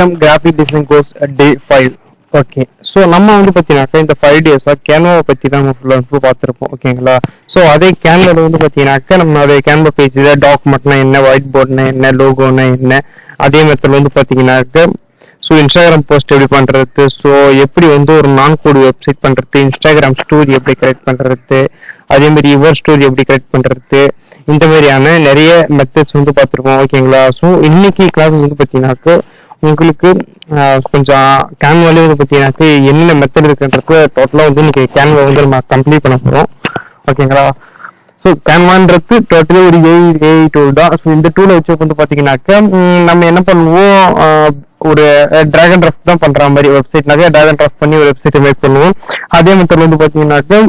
Welcome graphic design course டே 5. Okay, so நம்ம வந்து பார்த்தீங்கன்னாக்கா இந்த 5 டேஸாக கேன்வாவை பற்றி தான் நம்ம ஃபுல்லாக பார்த்துருப்போம். ஓகேங்களா? ஸோ அதே கேன்வாவில் வந்து பார்த்தீங்கன்னாக்கா நம்ம அதே கேன்வா பேஜில் டாக்குமெண்ட்னா என்ன, ஒயிட் போர்டுனா என்ன, லோகோனா என்ன, அதே மெத்தட் வந்து பார்த்தீங்கன்னாக்கா ஸோ இன்ஸ்டாகிராம் போஸ்ட் எப்படி பண்ணுறது, ஸோ எப்படி வந்து ஒரு நான் கோடு வெப்சைட் பண்ணுறது, இன்ஸ்டாகிராம் ஸ்டோரி எப்படி கிரியேட் பண்ணுறது, அதே மாதிரி யுவர் ஸ்டோரி எப்படி கிரியேட் பண்ணுறது, இந்த மாதிரியான நிறைய மெத்தட்ஸ் வந்து பார்த்துருக்கோம். ஓகேங்களா? ஸோ இன்னைக்கு கிளாஸ் வந்து பார்த்தீங்கன்னாக்கா உங்களுக்கு கொஞ்சம் கேன்வாலே வந்து பார்த்தீங்கன்னாக்கா என்னென்ன மெத்தட் இருக்குன்றது டோட்டலாக வந்து இன்னைக்கு கேன்வா வந்து நம்ம கம்ப்ளீட் பண்ண போகிறோம். ஓகேங்களா? ஸோ கேன்வான்றது டோட்டலி ஒரு ஏஐ டூல் தான். ஸோ இந்த டூலை வச்சு வந்து பார்த்தீங்கன்னாக்கா நம்ம என்ன பண்ணுவோம், ஒரு டிராக் அண்ட் ட்ராப் தான் பண்ற மாதிரி வெப்சைட்னாக்கா டிராக் அண்ட் ட்ராப் பண்ணி ஒரு வெப்சைட்டை மேக் பண்ணுவோம். அதே மெத்தட் வந்து பார்த்தீங்கன்னாக்கா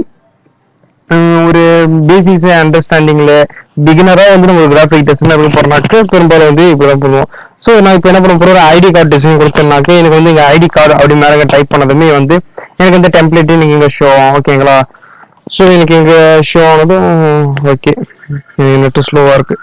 ஒரு பேசிக்ஸ் அண்டர்ஸ்டாண்டிங்ல பிகினரா வந்து நம்ம கிராஃபிக் டிசைன் அப்படி போறோம்னாக்க பெரும்பாலும் வந்து இப்படிதான் பண்ணுவோம். ஸோ நான் இப்போ என்ன பண்ண போறேன், ஒரு ஐடி கார்டு டிசைன் கொடுத்தேன்னாக்க எனக்கு வந்து இங்க ஐடி கார்டு அப்படி மேலே டைப் பண்ணதுமே வந்து எனக்கு இந்த டெம்ப்ளேட் நீங்க இங்க ஷோ. ஓகேங்களா? ஸோ எனக்கு இங்க ஷோ ஆனதும் ஓகே, நெட் ஸ்லோவா இருக்கு.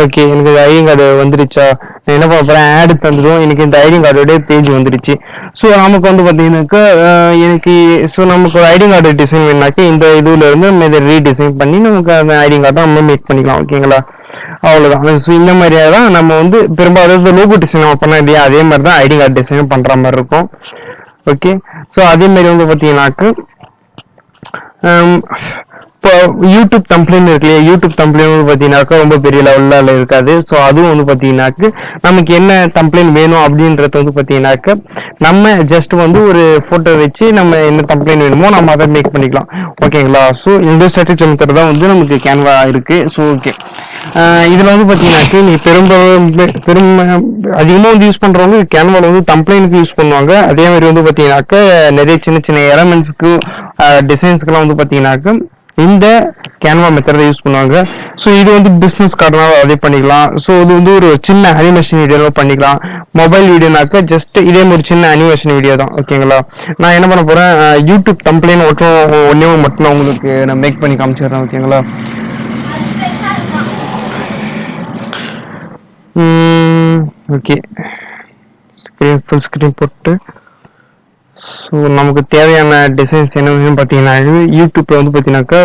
ஓகே, எனக்கு இந்த ஐடி கார்டு வந்துருச்சா, நான் என்ன பண்ண போறேன், ஆட் தந்துடும். எனக்கு இந்த ஐடி கார்டோட பேஜ் வந்துருச்சு. ஸோ நமக்கு வந்து பார்த்தீங்கன்னாக்கா எனக்கு நமக்கு ஒரு ஐடி கார்டு டிசைன் வேணுனாக்கா இந்த இதுல இருந்து நம்ம இதை ரீடிசைன் பண்ணி நமக்கு அந்த ஐடி கார்டை நம்ம மேக் பண்ணிக்கலாம். ஓகேங்களா? அவ்வளோதான். ஸோ இந்த மாதிரியாக தான் நம்ம வந்து பெரும்பாலும் லோகோ டிசைன் நம்ம பண்ண இல்லையா, அதே மாதிரி தான் ஐடி கார்டு டிசைன் பண்ற மாதிரி இருக்கும். ஓகே, ஸோ அதே மாதிரி வந்து பார்த்தீங்கன்னாக்கா இப்போ யூடியூப் தம்ப்ளைன் இருக்கு இல்லையா, யூடியூப் தம்ப்ளைன் வந்து பார்த்தீங்கன்னாக்கா ரொம்ப பெரிய லெவலில் இருக்காது. ஸோ அதுவும் வந்து பார்த்தீங்கன்னாக்க நமக்கு என்ன தம்ப்ளைன் வேணும் அப்படின்றது வந்து பார்த்தீங்கன்னாக்க நம்ம ஜஸ்ட் வந்து ஒரு ஃபோட்டோ வச்சு நம்ம என்ன தம்ப்ளைன் வேணுமோ நம்ம அதை மேக் பண்ணிக்கலாம். ஓகேங்களா? ஸோ இந்த ஸ்ட்ராட்டஜி மெத்தட் தான் வந்து நமக்கு கேன்வா இருக்கு. ஸோ ஓகே, இதில் வந்து பார்த்தீங்கன்னாக்க நீ அதிகமாக வந்து யூஸ் பண்ணுறவங்க கேன்வாவில் வந்து தம்ப்ளைனுக்கு யூஸ் பண்ணுவாங்க. அதே மாதிரி வந்து பார்த்தீங்கன்னாக்க நிறைய சின்ன சின்ன எலமெண்ட்ஸுக்கு டிசைன்ஸ்க்குலாம் வந்து பார்த்தீங்கன்னாக்க இந்த கேன்வா மெத்தட் யூஸ் பண்ணுவாங்க. ஸோ இது வந்து பிஸ்னஸ் கார்டுனால அதே பண்ணிக்கலாம். ஸோ இது வந்து ஒரு சின்ன அனிமேஷன் வீடியோ பண்ணிக்கலாம். மொபைல் வீடியோனாக்க ஜஸ்ட் இதே ஒரு சின்ன அனிமேஷன் வீடியோ தான். ஓகேங்களா? நான் என்ன பண்ண போறேன், யூடியூப் தம்ப்ளைன் ஒன்னே மட்டும் உங்களுக்கு நான் மேக் பண்ணி காமிச்சிடுறேன். ஓகேங்களா? ஓகே, ஃபுல் ஸ்கிரீன் போட்டு ஸோ நமக்கு தேவையான டிசைன்ஸ் என்னன்னு பார்த்தீங்கன்னா யூடியூப்ல வந்து பார்த்தீங்கன்னாக்கா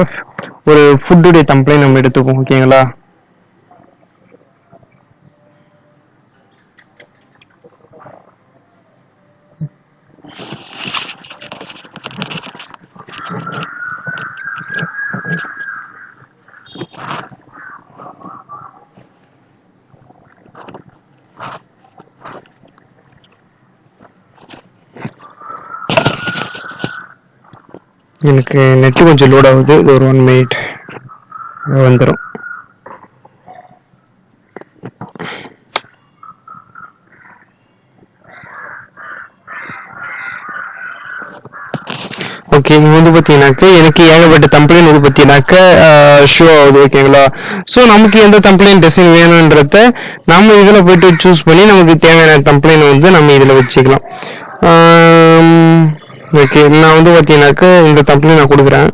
ஒரு ஃபுட்டுடைய தம்ப்ளைன் நம்ம எடுத்துப்போம். ஓகேங்களா? எனக்கு நெட்டு கொஞ்சம் லோட் ஆகுது, ஒரு 1 மினிட் வந்துடும். ஓகே, இது வந்து பார்த்தீங்கன்னாக்கா எனக்கு ஏகப்பட்ட தம்ப்ளைன் வந்து பார்த்தீங்கன்னாக்கா ஷோ ஆகுது. ஓகேங்களா? ஸோ நமக்கு எந்த தம்ப்ளைன் டிசைன் வேணுன்றத நம்ம இதில் போயிட்டு சூஸ் பண்ணி நமக்கு தேவையான தம்ப்ளைன் வந்து நம்ம இதில் வச்சுக்கலாம். ஓகே, நான் வந்து பார்த்தீங்கன்னாக்கா இந்த தம்ப்ளைன் நான் கொடுக்குறேன்.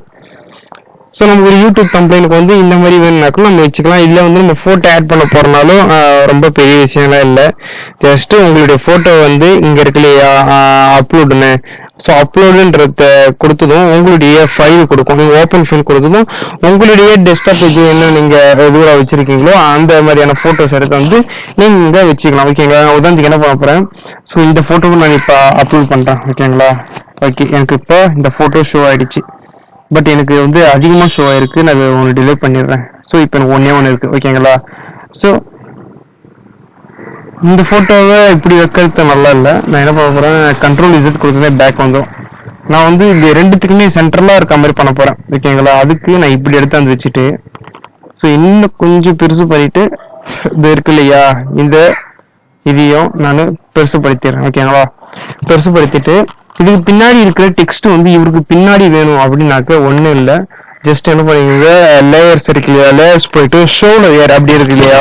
ஸோ நமக்கு ஒரு யூடியூப் தம்ப்ளைனுக்கு வந்து இந்த மாதிரி வேணும்னாக்கும் நம்ம வச்சுக்கலாம். இல்லை வந்து நம்ம ஃபோட்டோ ஆட் பண்ண போகிறனாலும் ரொம்ப பெரிய விஷயம்லாம் இல்லை. ஜஸ்ட்டு உங்களுடைய ஃபோட்டோ வந்து இங்கே இருக்கு இல்லையா அப்லோடுன்னு, ஸோ அப்லோடுன்றத கொடுத்ததும் உங்களுடைய ஃபைல் கொடுக்கும். நீங்கள் ஓப்பன் ஃபைல் கொடுத்ததும் உங்களுடைய டெஸ்க்டாப் பேஜ் என்ன நீங்கள் இதுவாக வச்சுருக்கீங்களோ அந்த மாதிரியான ஃபோட்டோஸ் எடுத்து வந்து நீங்கள் இங்கே வச்சுக்கலாம். ஓகேங்களா? உதாரணத்துக்கு என்ன பண்ண போகிறேன், ஸோ இந்த ஃபோட்டோவை நான் இப்போ அப்லோட் பண்ணுறேன். ஓகேங்களா? ஓகே, எனக்கு இப்போ இந்த ஃபோட்டோ ஷோ ஆகிடுச்சு. பட் எனக்கு வந்து அதிகமாக ஷோ ஆயிருக்கு, நான் ஒன்று டிலீட் பண்ணிடுறேன். ஸோ இப்போ எனக்கு ஒன்று இருக்குது. ஓகேங்களா? ஸோ இந்த ஃபோட்டோவை இப்படி வைக்கிறது நல்லா இல்லை. நான் என்ன பண்ண போகிறேன், கண்ட்ரோல் இசட் கொடுத்ததே பேக் வந்துடும். நான் வந்து இது ரெண்டுத்துக்குமே சென்ட்ரலாக இருக்க மாதிரி பண்ண போகிறேன். ஓகேங்களா? அதுக்கு நான் இப்படி எடுத்து வந்து வச்சுட்டு ஸோ இன்னும் கொஞ்சம் பெருசு பண்ணிட்டு இது இருக்கு இல்லையா இந்த இதையும் நான் பெருசுப்படுத்திடுறேன். ஓகேங்களா? பெருசுப்படுத்திட்டு இதுக்கு பின்னாடி இருக்கிற டெக்ஸ்ட் வந்து இவருக்கு பின்னாடி வேணும் அப்படின்னாக்க ஒன்றும் இல்லை, ஜஸ்ட் என்ன பண்ணுவீங்க, லேயர்ஸ் இருக்கு இல்லையா, லேயர்ஸ் போயிட்டு ஷோ லேயர் அப்படி இருக்கு இல்லையா,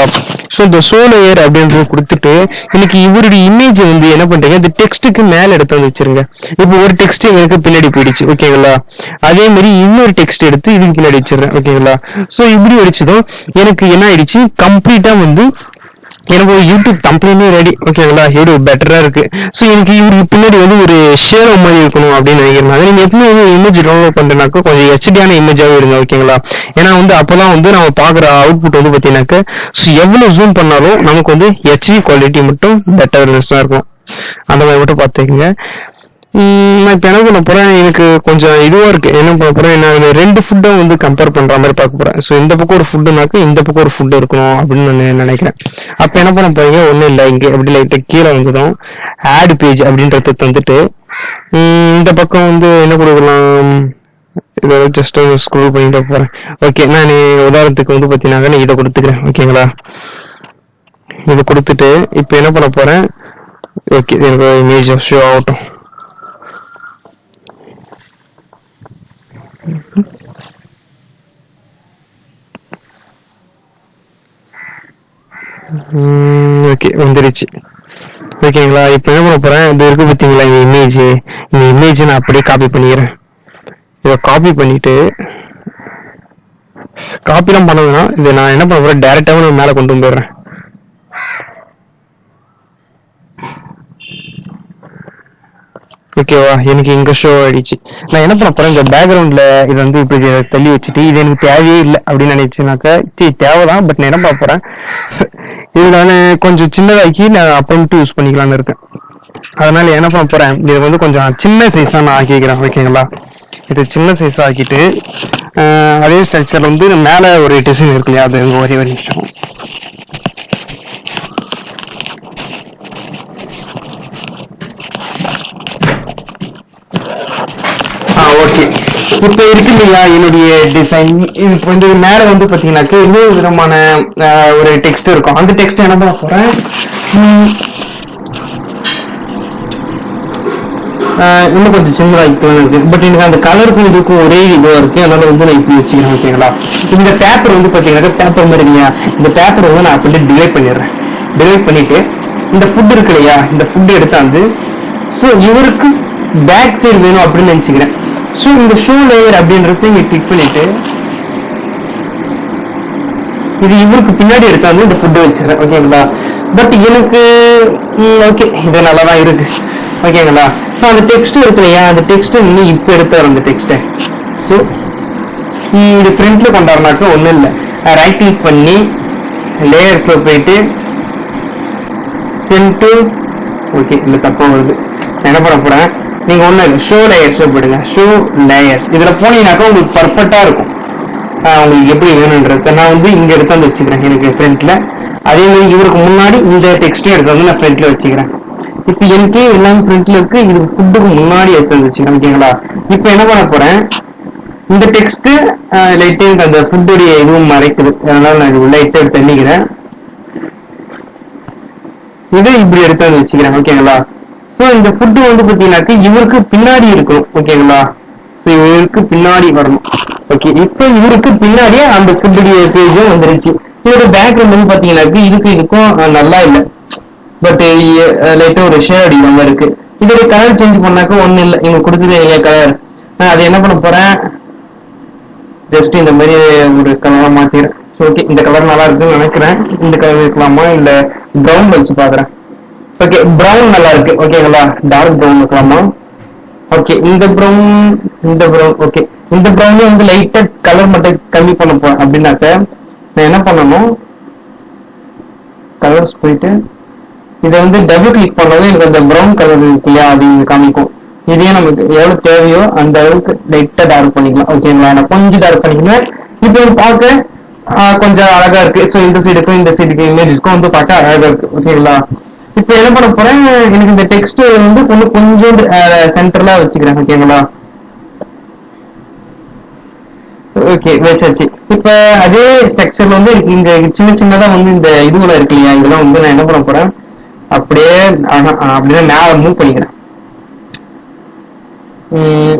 ஸோ இந்த ஷோ லேயர் அப்படின்றது கொடுத்துட்டு இன்னைக்கு இவருடைய இமேஜ் வந்து என்ன பண்றீங்க, இந்த டெக்ஸ்ட்டுக்கு மேல எடுத்து வந்து வச்சிருங்க. இப்போ ஒரு டெக்ஸ்ட் எனக்கு பின்னாடி போயிடுச்சு ஓகேங்களா, அதே மாதிரி இன்னொரு டெக்ஸ்ட் எடுத்து இதுக்கு பின்னாடி வச்சிடுறேன் ஓகேங்களா. ஸோ இப்படி வச்சதும் எனக்கு என்ன ஆயிடுச்சு, கம்ப்ளீட்டா வந்து எனக்கு ஒரு யூடியூப் கம்பெனியே ரெடி ஓகேங்களா. யூடியூப் பெட்டரா இருக்கு. ஸோ எனக்கு இவருக்கு பின்னாடி வந்து ஒரு ஷேடோ மாதிரி இருக்கணும் அப்படின்னு நினைக்கிறேன். நீங்க எப்பவுமே வந்து இமேஜ் டவுன்லோட் பண்றேனாக்கா கொஞ்சம் ஹெச்டியான இமேஜாவே இருங்க ஓகேங்களா. ஏன்னா வந்து அப்பதான் வந்து நம்ம பாக்குற அவுட்புட் வந்து பாத்தீங்கன்னாக்க எவ்வளவு ஜூம் பண்ணாலும் நமக்கு வந்து ஹெச்டி குவாலிட்டி மட்டும் பெட்டர்னஸா இருக்கும். அந்த மாதிரி மட்டும் பார்த்துக்கங்க. நான் இப்போ என்ன பண்ண போறேன், எனக்கு கொஞ்சம் இதுவா இருக்கு. என்ன பண்ண போறேன், நான் ரெண்டு ஃபுட்டை வந்து கம்பேர் பண்ற மாதிரி பார்க்க போறேன். ஸோ இந்த பக்கம் ஒரு ஃபுட்டுனாக்க இந்த பக்கம் ஒரு ஃபுட் இருக்கணும் அப்படின்னு நான் நினைக்கிறேன். அப்ப என்ன பண்ண போறீங்க, ஒன்றும் இல்லை, இங்கே எப்படி லைட்டா கீழே வந்துடும் ஆட் பேஜ் அப்படின்றத தந்துட்டு இந்த பக்கம் வந்து என்ன கொடுக்கலாம், இதை ஜஸ்ட் ஸ்க்ரோல் பண்ணிட்டு போறேன். ஓகே, நான் உதாரணத்துக்கு வந்து பார்த்தீங்கன்னா நான் இதை கொடுத்துக்கிறேன் ஓகேங்களா. இதை கொடுத்துட்டு இப்போ என்ன பண்ண போறேன், ஓகே எனக்கு இமேஜ் ஷோ ஆகட்டும். ஓகே வந்துருச்சு ஓகேங்களா. இப்போ என்ன பண்ண போறேன், இது இருக்கு பார்த்தீங்களா இந்த இமேஜ் நான் அப்படியே காப்பி பண்ணிக்கிறேன். இதை காப்பி பண்ணிட்டு காப்பிலாம் பண்ணதுன்னா இதை நான் என்ன பண்ண போறேன், டைரக்டாவே நான் மேலே கொண்டு போயிடுறேன். ஓகேவா, எனக்கு இங்க ஷோ ஆயிடுச்சு. நான் என்ன பண்ண போறேன், இந்த பேக்ரவுண்ட்ல இது வந்து இப்படி தள்ளி வச்சுட்டு இது எனக்கு தேவையே இல்லை அப்படின்னு நினைச்சுனாக்கா தேவைதான், பட் நான் என்ன பண்ண போறேன், இது நான் கொஞ்சம் சின்னதாக்கி நான் அப்புறமேட்டு யூஸ் பண்ணிக்கலாம்னு இருக்கேன். அதனால என்ன பண்ண போறேன், இது வந்து கொஞ்சம் சின்ன சைஸா நான் ஆக்கிக்கிறேன் ஓகேங்களா. இது சின்ன சைஸா ஆக்கிட்டு அதே ஸ்ட்ரக்சர் வந்து மேல ஒரு டிசைன் இருக்கு இல்லையா, அது ஒரே ஒரு நிமிஷம். ஓகே, இப்ப இருக்கு இல்லையா என்னுடைய டிசைன். இப்போ வந்து மேல வந்து பாத்தீங்கன்னாக்க இன்னொரு விதமான ஒரு டெக்ஸ்ட் இருக்கும். அந்த டெக்ஸ்ட் என்ன பண்ண போறேன், இன்னும் கொஞ்சம் சின்னதாகிக்கலாம் இருக்கு. பட் எனக்கு அந்த கலருக்கும் இதுக்கும் ஒரே இதுவா இருக்கு. அதனால வந்து நான் இப்படி வச்சுக்கிறேன் ஓகேங்களா. இந்த பேப்பர் வந்து பாத்தீங்கன்னா பேப்பர் மாதிரி இல்லையா, இந்த பேப்பர் வந்து நான் அப்படியே டிவைட் பண்ணிடுறேன். டிவைட் பண்ணிட்டு இந்த ஃபுட் இருக்கு இல்லையா, இந்த ஃபுட் எடுத்தாந்து ஸோ இவருக்கு பேக் சைடு வேணும் அப்படின்னு நினைச்சுக்கிறேன். ஸோ இந்த ஷோ லேயர் அப்படின்றது இங்க கிளிக் பண்ணிட்டு இது இவருக்கு பின்னாடி எடுத்தாந்து இந்த ஃபுட்டு வச்சிடறேன் ஓகேங்களா. பட் எனக்கு ஓகே இது நல்லாதான் இருக்கு ஓகேங்களா. ஸோ அந்த டெக்ஸ்ட் இருக்கு இல்லையா, அந்த டெக்ஸ்ட் இன்னும் இப்போ எடுத்தாரு அந்த டெக்ஸ்ட்டை. ஸோ இது ஃப்ரண்ட்ல கொண்டாடுனாக்க ஒன்றும் இல்லை, ரைட் கிளிக் பண்ணி லேயர்ஸ்ல போயிட்டு சென்ட் டு ஓகே இல்லை தப்பா வருது. என்ன பண்ண போறேன், நீங்க ஒண்ணு ஷோ லேயர்ஸ் போடுங்க. ஷோ லேயர்ஸ் இதுல போனீங்கன்னாக்கா உங்களுக்கு பர்ஃபெக்டா இருக்கும். உங்களுக்கு எப்படி வேணும்ன்றது நான் வந்து இங்க எடுத்து வச்சுக்கிறேன் எனக்கு ஃப்ரண்ட்ல. அதே மாதிரி இவருக்கு முன்னாடி இந்த டெக்ஸ்டும் எடுத்து வந்து நான் ஃப்ரண்ட்ல வச்சுக்கிறேன். இப்ப எனக்கே எல்லாம் ஃப்ரண்ட்ல இருக்கு, இது ஃபுட்டுக்கு முன்னாடி எடுத்து வச்சுக்கிறேன் ஓகேங்களா. இப்ப என்ன பண்ண போறேன், இந்த டெக்ஸ்ட் லைட்டே அந்த ஃபுட்டுடைய இதுவும் மறைக்குது, அதனால நான் லைட்டா தள்ளிக்கிறேன். இதை இப்படி எடுத்து வந்து வச்சுக்கிறேன் ஓகேங்களா. ஸோ இந்த ஃபுட்டு வந்து பாத்தீங்கன்னாக்க இவருக்கு பின்னாடி இருக்கும் ஓகேங்களா. ஸோ இவருக்கு பின்னாடி வரணும். ஓகே, இப்போ இவருக்கு பின்னாடியே அந்த ஃபுட்டுடைய பேஜும் வந்துருச்சு. இதோட பேக்ரவுண்ட் வந்து பாத்தீங்கன்னாக்க இதுக்கும் நல்லா இல்லை, பட் லைட்டா ஒரு ஷேட் அடிக்காம இருக்கு. இதோட கலர் சேஞ்ச் பண்ணாக்க ஒண்ணு இல்லை, இவங்க கொடுத்தது இல்லையா கலர். அது என்ன பண்ண போறேன், ஜஸ்ட் இந்த மாதிரி ஒரு கலரா மாத்திடுறேன். ஓகே, இந்த கலர் நல்லா இருக்குன்னு நினைக்கிறேன். இந்த கலர் இருக்கலாமா இல்ல ப்ரௌன் வச்சு பாக்குறேன். ஓகே, ப்ரௌன் நல்லா இருக்கு ஓகேங்களா. டார்க் ப்ரௌன் இருக்கலாமா. ஓகே, இந்த ப்ரௌன் ஓகே. இந்த ப்ரௌன்ல வந்து லைட்டா கலர் மட்டும் கம்மி பண்ண போறேன் அப்படின்னாக்க நான் என்ன பண்ணணும், கலர்ஸ் போயிட்டு இதை வந்து டபுள் கிளிக் பண்ணாலும் எனக்கு அந்த ப்ரௌன் கலர் இருக்கு இல்லையா, அது இங்க காமிக்கும். இதே நமக்கு எவ்வளவு தேவையோ அந்த அளவுக்கு லைட்டா டார்க் பண்ணிக்கலாம் ஓகேங்களா. நான் கொஞ்சம் டார்க் பண்ணிக்கிறேன். இப்போ பார்க்க கொஞ்சம் அழகா இருக்கு. ஸோ இந்த சைடுக்கும் இந்த சைடுக்கு இமேஜஸ்க்கும் வந்து பார்க்க அழகா இருக்கு ஓகேங்களா. இப்போ என்ன பண்ண போறேன், எனக்கு இந்த டெக்ஸ்ட் வந்து கொஞ்சம் சென்டர்ல வச்சுக்கிறேன் ஓகேங்களா. ஓகே வச்சாச்சு. இப்ப அதே ஸ்ட்ரக்சர்ல வந்து இங்க சின்ன சின்னதா வந்து இந்த இதுல இருக்கு இல்லையா, இதெல்லாம் வந்து நான் என்ன பண்ண போறேன், அப்படியே அப்படியே மேல மூவ் பண்ணிக்கிறேன்.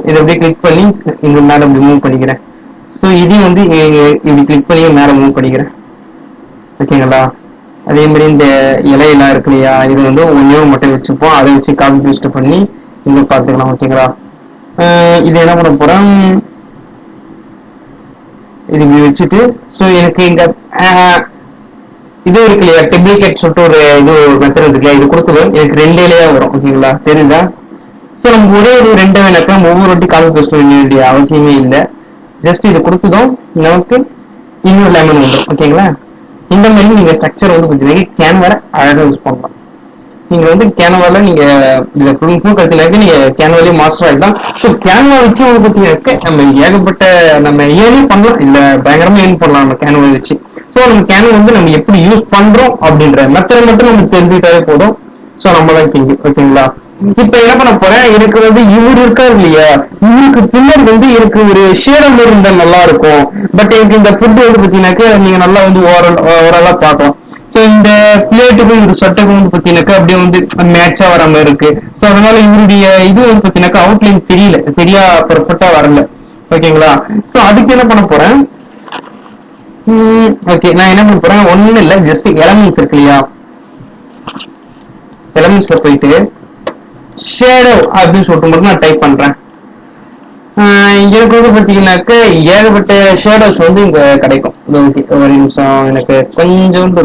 இதை அப்படியே கிளிக் பண்ணி இங்க மேல அப்படி மூவ் பண்ணிக்கிறேன். ஸோ இதையும் வந்து இப்படி கிளிக் பண்ணி மேலே மூவ் பண்ணிக்கிறேன். ஓகேங்களா? அதே மாதிரி இந்த இலையெல்லாம் இருக்கு இல்லையா, இது வந்து ஒன்னே மட்டும் வச்சுப்போம். அதை வச்சு காப்பி பேஸ்ட் பண்ணி இங்க பார்த்துக்கலாம். ஓகேங்களா? இது என்ன பண்ண போறேன், இது இப்படி வச்சுட்டு, ஸோ எனக்கு இந்த இது இருக்கு இல்லையா, டெப்ளிகேட் சொல்லிட்டு ஒரு இது மெத்தட் இருக்கு இல்லையா, இது கொடுத்ததும் எனக்கு 2 இலையா வரும். ஓகேங்களா? தெரியுதா? ஸோ நமக்கு ஒரே ஒரு 2 வேணாக்கா ஒவ்வொரு வாட்டி காப்பி பேஸ்ட் பண்ண வேண்டிய அவசியமே இல்லை. ஜஸ்ட் இது கொடுத்ததும் நமக்கு இன்னொரு லெமன் வந்துடும். ஓகேங்களா? இந்த மாதிரி நீங்க ஸ்ட்ரக்சர் வந்து பார்த்தீங்கன்னா கேன்வால அழகாக யூஸ் பண்ணலாம். நீங்க வந்து கேன்வால நீங்க இதை கற்றுனாக்க நீங்க கேன்வாலே மாஸ்டர் ஆகிடலாம். ஸோ கேன்வா வச்சு வந்து பார்த்தீங்கன்னாக்க நம்ம ஏகப்பட்ட நம்ம ஏர்னும் பண்ணலாம், இல்ல பயங்கரமா ஏர்ன் பண்ணலாம் நம்ம கேன்வா வச்சு. ஸோ நம்ம கேன்வா வந்து நம்ம எப்படி யூஸ் பண்றோம் அப்படின்ற மெத்தட் மட்டும் நம்ம தெரிஞ்சுக்கிட்டாவே போதும். ஸோ நம்மளாம் கிங். ஓகேங்களா? இப்ப என்ன பண்ண போறேன், எனக்கு வந்து இவரு இருக்காரு இல்லையா, இவருக்கு பின்னாடி வந்து எனக்கு ஒரு ஷேடம் இருந்தா நல்லா இருக்கும். பட் எனக்கு இந்த ஃபுட் வந்து பார்த்தீங்கன்னாக்க நீங்க நல்லா வந்து ஓரளா பார்க்கலாம். ஸோ இந்த பிளேட்டுக்கும் ஒரு சட்டைக்கும் வந்து பார்த்தீங்கன்னாக்கா அப்படியே வந்து மேட்சா வர மாதிரி இருக்கு. ஸோ அதனால இவருடைய இது வந்து பார்த்தீங்கன்னாக்கா அவுட்லைன் தெரியல, சரியா பர்ஃபெக்டா வரல. ஓகேங்களா? ஸோ அதுக்கு என்ன பண்ண போறேன், ஓகே நான் என்ன பண்ண போறேன், ஒண்ணும் இல்லை, ஜஸ்ட் எலமெண்ட்ஸ் இருக்கு இல்லையா, எலமெண்ட்ஸ்ல போயிட்டு ஷேடோ அப்படின்னு சொல்லிட்டு மட்டும் நான் டைப் பண்றேன். எனக்கு வந்து பாத்தீங்கன்னாக்க ஏகப்பட்ட ஷேடோஸ் வந்து இங்க கிடைக்கும். ஒரு நிமிஷம், எனக்கு கொஞ்சோண்டு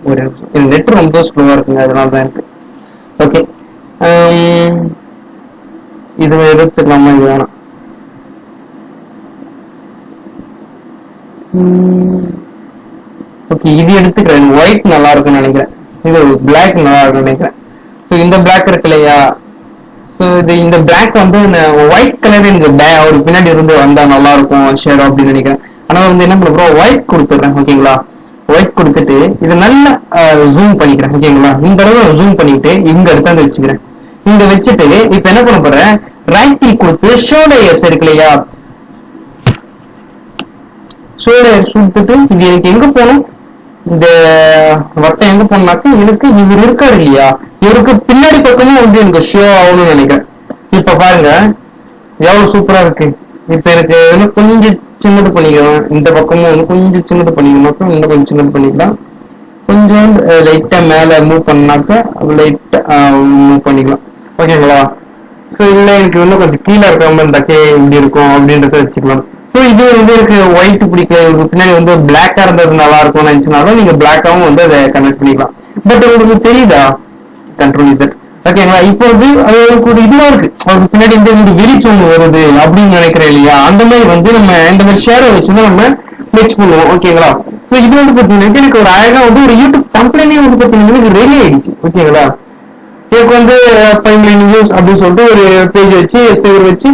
ஒரு நிமிஷம், நெட் ரொம்ப ஸ்லோவா இருக்குங்க, அதனாலதான் இருக்கு. ஓகே, இது எடுத்துக்கலாமா, இது வேணாம். ஓகே, இது எடுத்துக்கிறேன். ஒயிட் நல்லா இருக்கும்னு நினைக்கிறேன், இது பிளாக் நல்லா இருக்கும்னு நினைக்கிறேன். ஸோ இந்த பிளாக் இருக்கு இல்லையா, ஸோ இது இந்த பிளாக் வந்து ஒயிட் கலர் எனக்கு ஒரு பின்னாடி இருந்து வந்தா நல்லா இருக்கும் ஷேடோ அப்படின்னு நினைக்கிறேன். ஆனா வந்து என்ன பண்ண போறோம், ஒயிட் கொடுத்துடுறேன். ஓகேங்களா? ஒயிட் கொடுத்துட்டு இதை நல்லா ஜூம் பண்ணிக்கிறேன். ஓகேங்களா? இந்த தடவை ஜூம் பண்ணிட்டு இங்க எடுத்தாந்து வச்சுக்கிறேன். இங்க வச்சுட்டு இப்ப என்ன பண்ண போறேன், ரைட் கிளிக் கொடுத்து ஷோ லேயர்ஸ் இருக்கு இல்லையா, ஷோ லேயர்ஸ் கொடுத்துட்டு இது எனக்கு எங்க போகணும், இந்த வட்டம் எங்க போனாக்க எனக்கு இவர் இருக்காரு இல்லையா, இவருக்கு பின்னாடி பக்கமும் வந்து எனக்கு ஷோ ஆகணும்னு நினைக்கிறேன். இப்ப பாருங்க எவ்வளவு சூப்பரா இருக்கு. இப்ப எனக்கு இன்னும் கொஞ்சம் சின்னது பண்ணிக்கலாம், இந்த பக்கமும் வந்து கொஞ்சம் சின்னது பண்ணிக்கணும், இன்னும் கொஞ்சம் சின்னது பண்ணிக்கலாம், கொஞ்சம் லைட்டா மேல மூவ் பண்ணாக்க லைட்டா மூவ் பண்ணிக்கலாம். ஓகேங்களா? ஸோ இல்ல எனக்கு இன்னும் கொஞ்சம் கீழே இருக்காம இருந்தாக்கே இப்படி இருக்கும் அப்படின்றத வச்சுக்கலாம். ஸோ இது வந்து எனக்கு ஒயிட் பிடிக்கல, உங்களுக்கு பின்னாடி வந்து பிளாக்கா இருந்தது நல்லா இருக்கும்னு நினைச்சனாலும் நீங்க பிளாக்காவும் வந்து அதை கனெக்ட் பண்ணிக்கலாம். பட் உங்களுக்கு தெரியுதா, கண்ட்ரோல் இசட். ஓகேங்களா? இப்போ வந்து அதுக்கு ஒரு இதுவா இருக்கு, அவருக்கு பின்னாடி இந்த வெளிச்சம் வருது அப்படின்னு நினைக்கிறேன் இல்லையா, அந்த மாதிரி வந்து நம்ம இந்த மாதிரி ஷேரை வச்சுதான் நம்ம மேட்ச் பண்ணுவோம். ஓகேங்களா? ஸோ இது வந்து பார்த்தீங்கன்னா எனக்கு ஒரு அழகா வந்து ஒரு யூடியூப் கம்பெனியே வந்து பார்த்தீங்கன்னா எனக்கு ரெடி ஆயிடுச்சு. ஓகேங்களா? எனக்கு வந்து 5 million views அப்படின்னு சொல்லிட்டு ஒரு பேஜ் வச்சு சேவர் வச்சு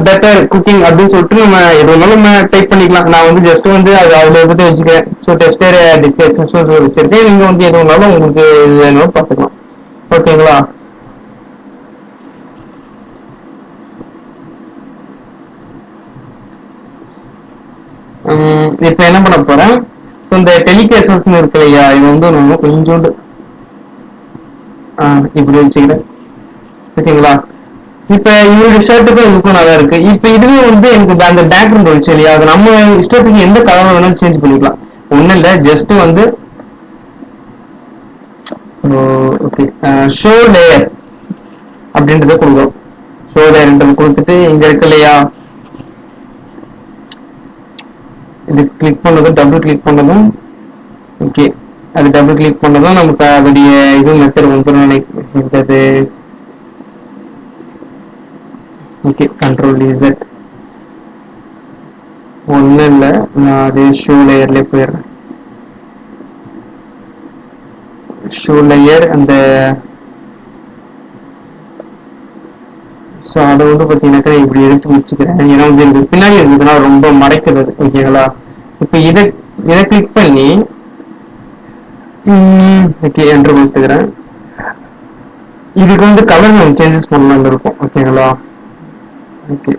பெட்டர் குக்கிங் அப்படின்னு சொல்லிட்டு நம்ம எது வேணாலும் நம்ம டைப் பண்ணிக்கலாம். நான் வந்து ஜஸ்ட் வந்து அது அவ்வளோ பற்றி வச்சுக்கிறேன். ஸோ டெஸ்டர் டிஸ்கிரிப்ஷன் வச்சிருக்கேன், நீங்க வந்து எது வேணாலும் உங்களுக்கு வேணும் பார்த்துக்கலாம். ஓகேங்களா? இப்ப என்ன பண்ண போறேன், இந்த டெலிகேசஸ் இருக்கு இல்லையா, இது வந்து நம்ம கொஞ்சோண்டு இப்படி வச்சுக்கிறேன். ஓகேங்களா? இப்ப இவருடைய ஷர்ட்டுக்கும் இதுக்கும் நல்லா இருக்கு. இப்ப இதுவே வந்து எனக்கு அந்த பேக்ரவுண்ட் வச்சு இல்லையா, அது நம்ம இஷ்டத்துக்கு எந்த கலர் வேணாலும் சேஞ்ச் பண்ணிக்கலாம். ஒண்ணும் இல்ல, ஜஸ்ட் வந்து ஓகே ஷோ லேயர் அப்படின்றத கொடுக்கும். ஷோ லேயர்ன்றது கொடுத்துட்டு இங்க இருக்கு இல்லையா, இது கிளிக் பண்ணதும் டபுள் கிளிக் பண்ணதும் ஓகே, அது டபுள் கிளிக் பண்ணதும் நமக்கு அதோடைய இது மெத்தட் வந்துடும் நினைக்கிறது. Okay, control Z. ஒன்றும் இல்லை, நான் அதே ஷோ லேயர்லேயே போயிடுறேன். ஷோ லேயர் அந்த ஸோ அதை வந்து பார்த்தீங்கன்னாக்கா இப்படி எடுத்து வச்சுக்கிறேன். ஏன்னா வந்து எனக்கு பின்னாடி இருந்ததுன்னா ரொம்ப மறைக்கிறது. ஓகேங்களா? இப்போ இதை கிளிக் பண்ணி ஓகே என்ட்ரு கொடுத்துக்கிறேன். இதுக்கு வந்து கலர் நம்ம சேஞ்சஸ் பண்ணலாம்னு இருக்கும். ஓகேங்களா? ஓகே,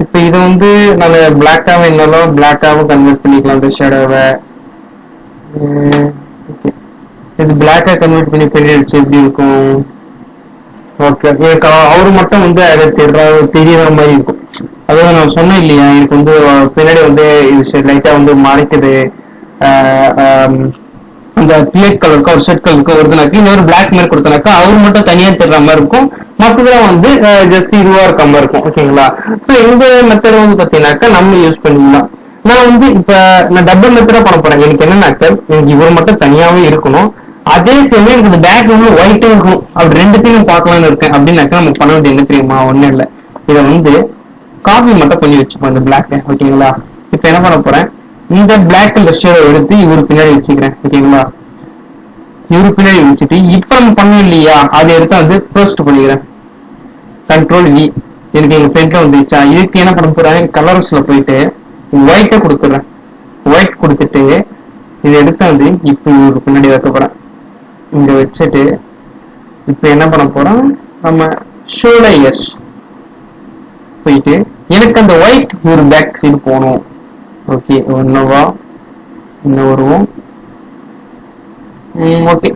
இப்போ இதை வந்து நான் பிளாக்காக இருந்தாலும் பிளாக்காகவும் கன்வெர்ட் பண்ணிக்கலாம் இந்த ஷேடோவை. ஓகே, இது பிளாக்காக கன்வெர்ட் பண்ணி பெரிய எப்படி இருக்கும். ஓகே, அவரு மட்டும் வந்து அதை தெரியற மாதிரி இருக்கும். அதாவது நான் சொன்னேன் இல்லையா, எனக்கு வந்து பின்னாடி வந்து இது லைட்டா வந்து மறைக்குது. அந்த பிளேட் கலருக்கும் ஒரு ஷர்ட் கலருக்கும் வருதுனாக்கா இந்த ஒரு பிளாக் மாதிரி கொடுத்தனாக்கா அவர் மட்டும் தனியா தெரிற மாதிரி இருக்கும், மற்றதெல்லாம் வந்து ஜஸ்ட் இதுவா இருக்க மாதிரி இருக்கும். ஓகேங்களா? ஸோ இந்த மெத்தட் வந்து பாத்தீங்கன்னாக்கா நம்ம யூஸ் பண்ணிக்கலாம். நான் வந்து இப்ப நான் டபுள் மெத்தடா பண்ண போறேன். எனக்கு என்னன்னாக்கா எனக்கு இவர் மட்டும் தனியாவே இருக்கணும், அதே சமயம் எனக்கு இந்த பேக்ரவுண்ட்ல ஒயிட்டும் இருக்கணும், அப்படி ரெண்டுத்தையும் பார்க்கலாம்னு இருக்கேன். அப்படின்னாக்கா நம்ம பண்ண வேண்டியது என்ன தெரியுமா? ஒண்ணும் இல்லை, இதை வந்து காபி மட்டும் கொஞ்சம் வச்சுப்போம் இந்த பிளாக். ஓகேங்களா? இப்ப என்ன பண்ண போறேன், இந்த பிளாக் கலர் ஷேடை எடுத்து இவரு பின்னாடி வச்சுக்கிறேன். ஓகேங்களா? இவரு பின்னாடி வச்சுட்டு இப்ப நம்ம பண்ணோம் இல்லையா, அதை எடுத்து வந்து ஃபர்ஸ்ட் பண்ணிக்கிறேன். Control V. எனக்கு எங்க ஃப்ரெண்ட்ல வந்துச்சா, இதுக்கு என்ன பண்ண போறேன், கலர்ஸ்ல போயிட்டு ஒயிட்டை கொடுத்துடுறேன். ஒயிட் கொடுத்துட்டு இதை எடுத்து வந்து இப்ப இவருக்கு பின்னாடி வைக்க போறேன். இங்க வச்சுட்டு இப்ப என்ன பண்ண போறோம், நம்ம ஷோல்டர்ஸ் போயிட்டு எனக்கு அந்த ஒயிட் ஒரு பேக் சைடு போகணும். ஓகே, ஒன்னவா இன்னும் வருவோம். ஓகே,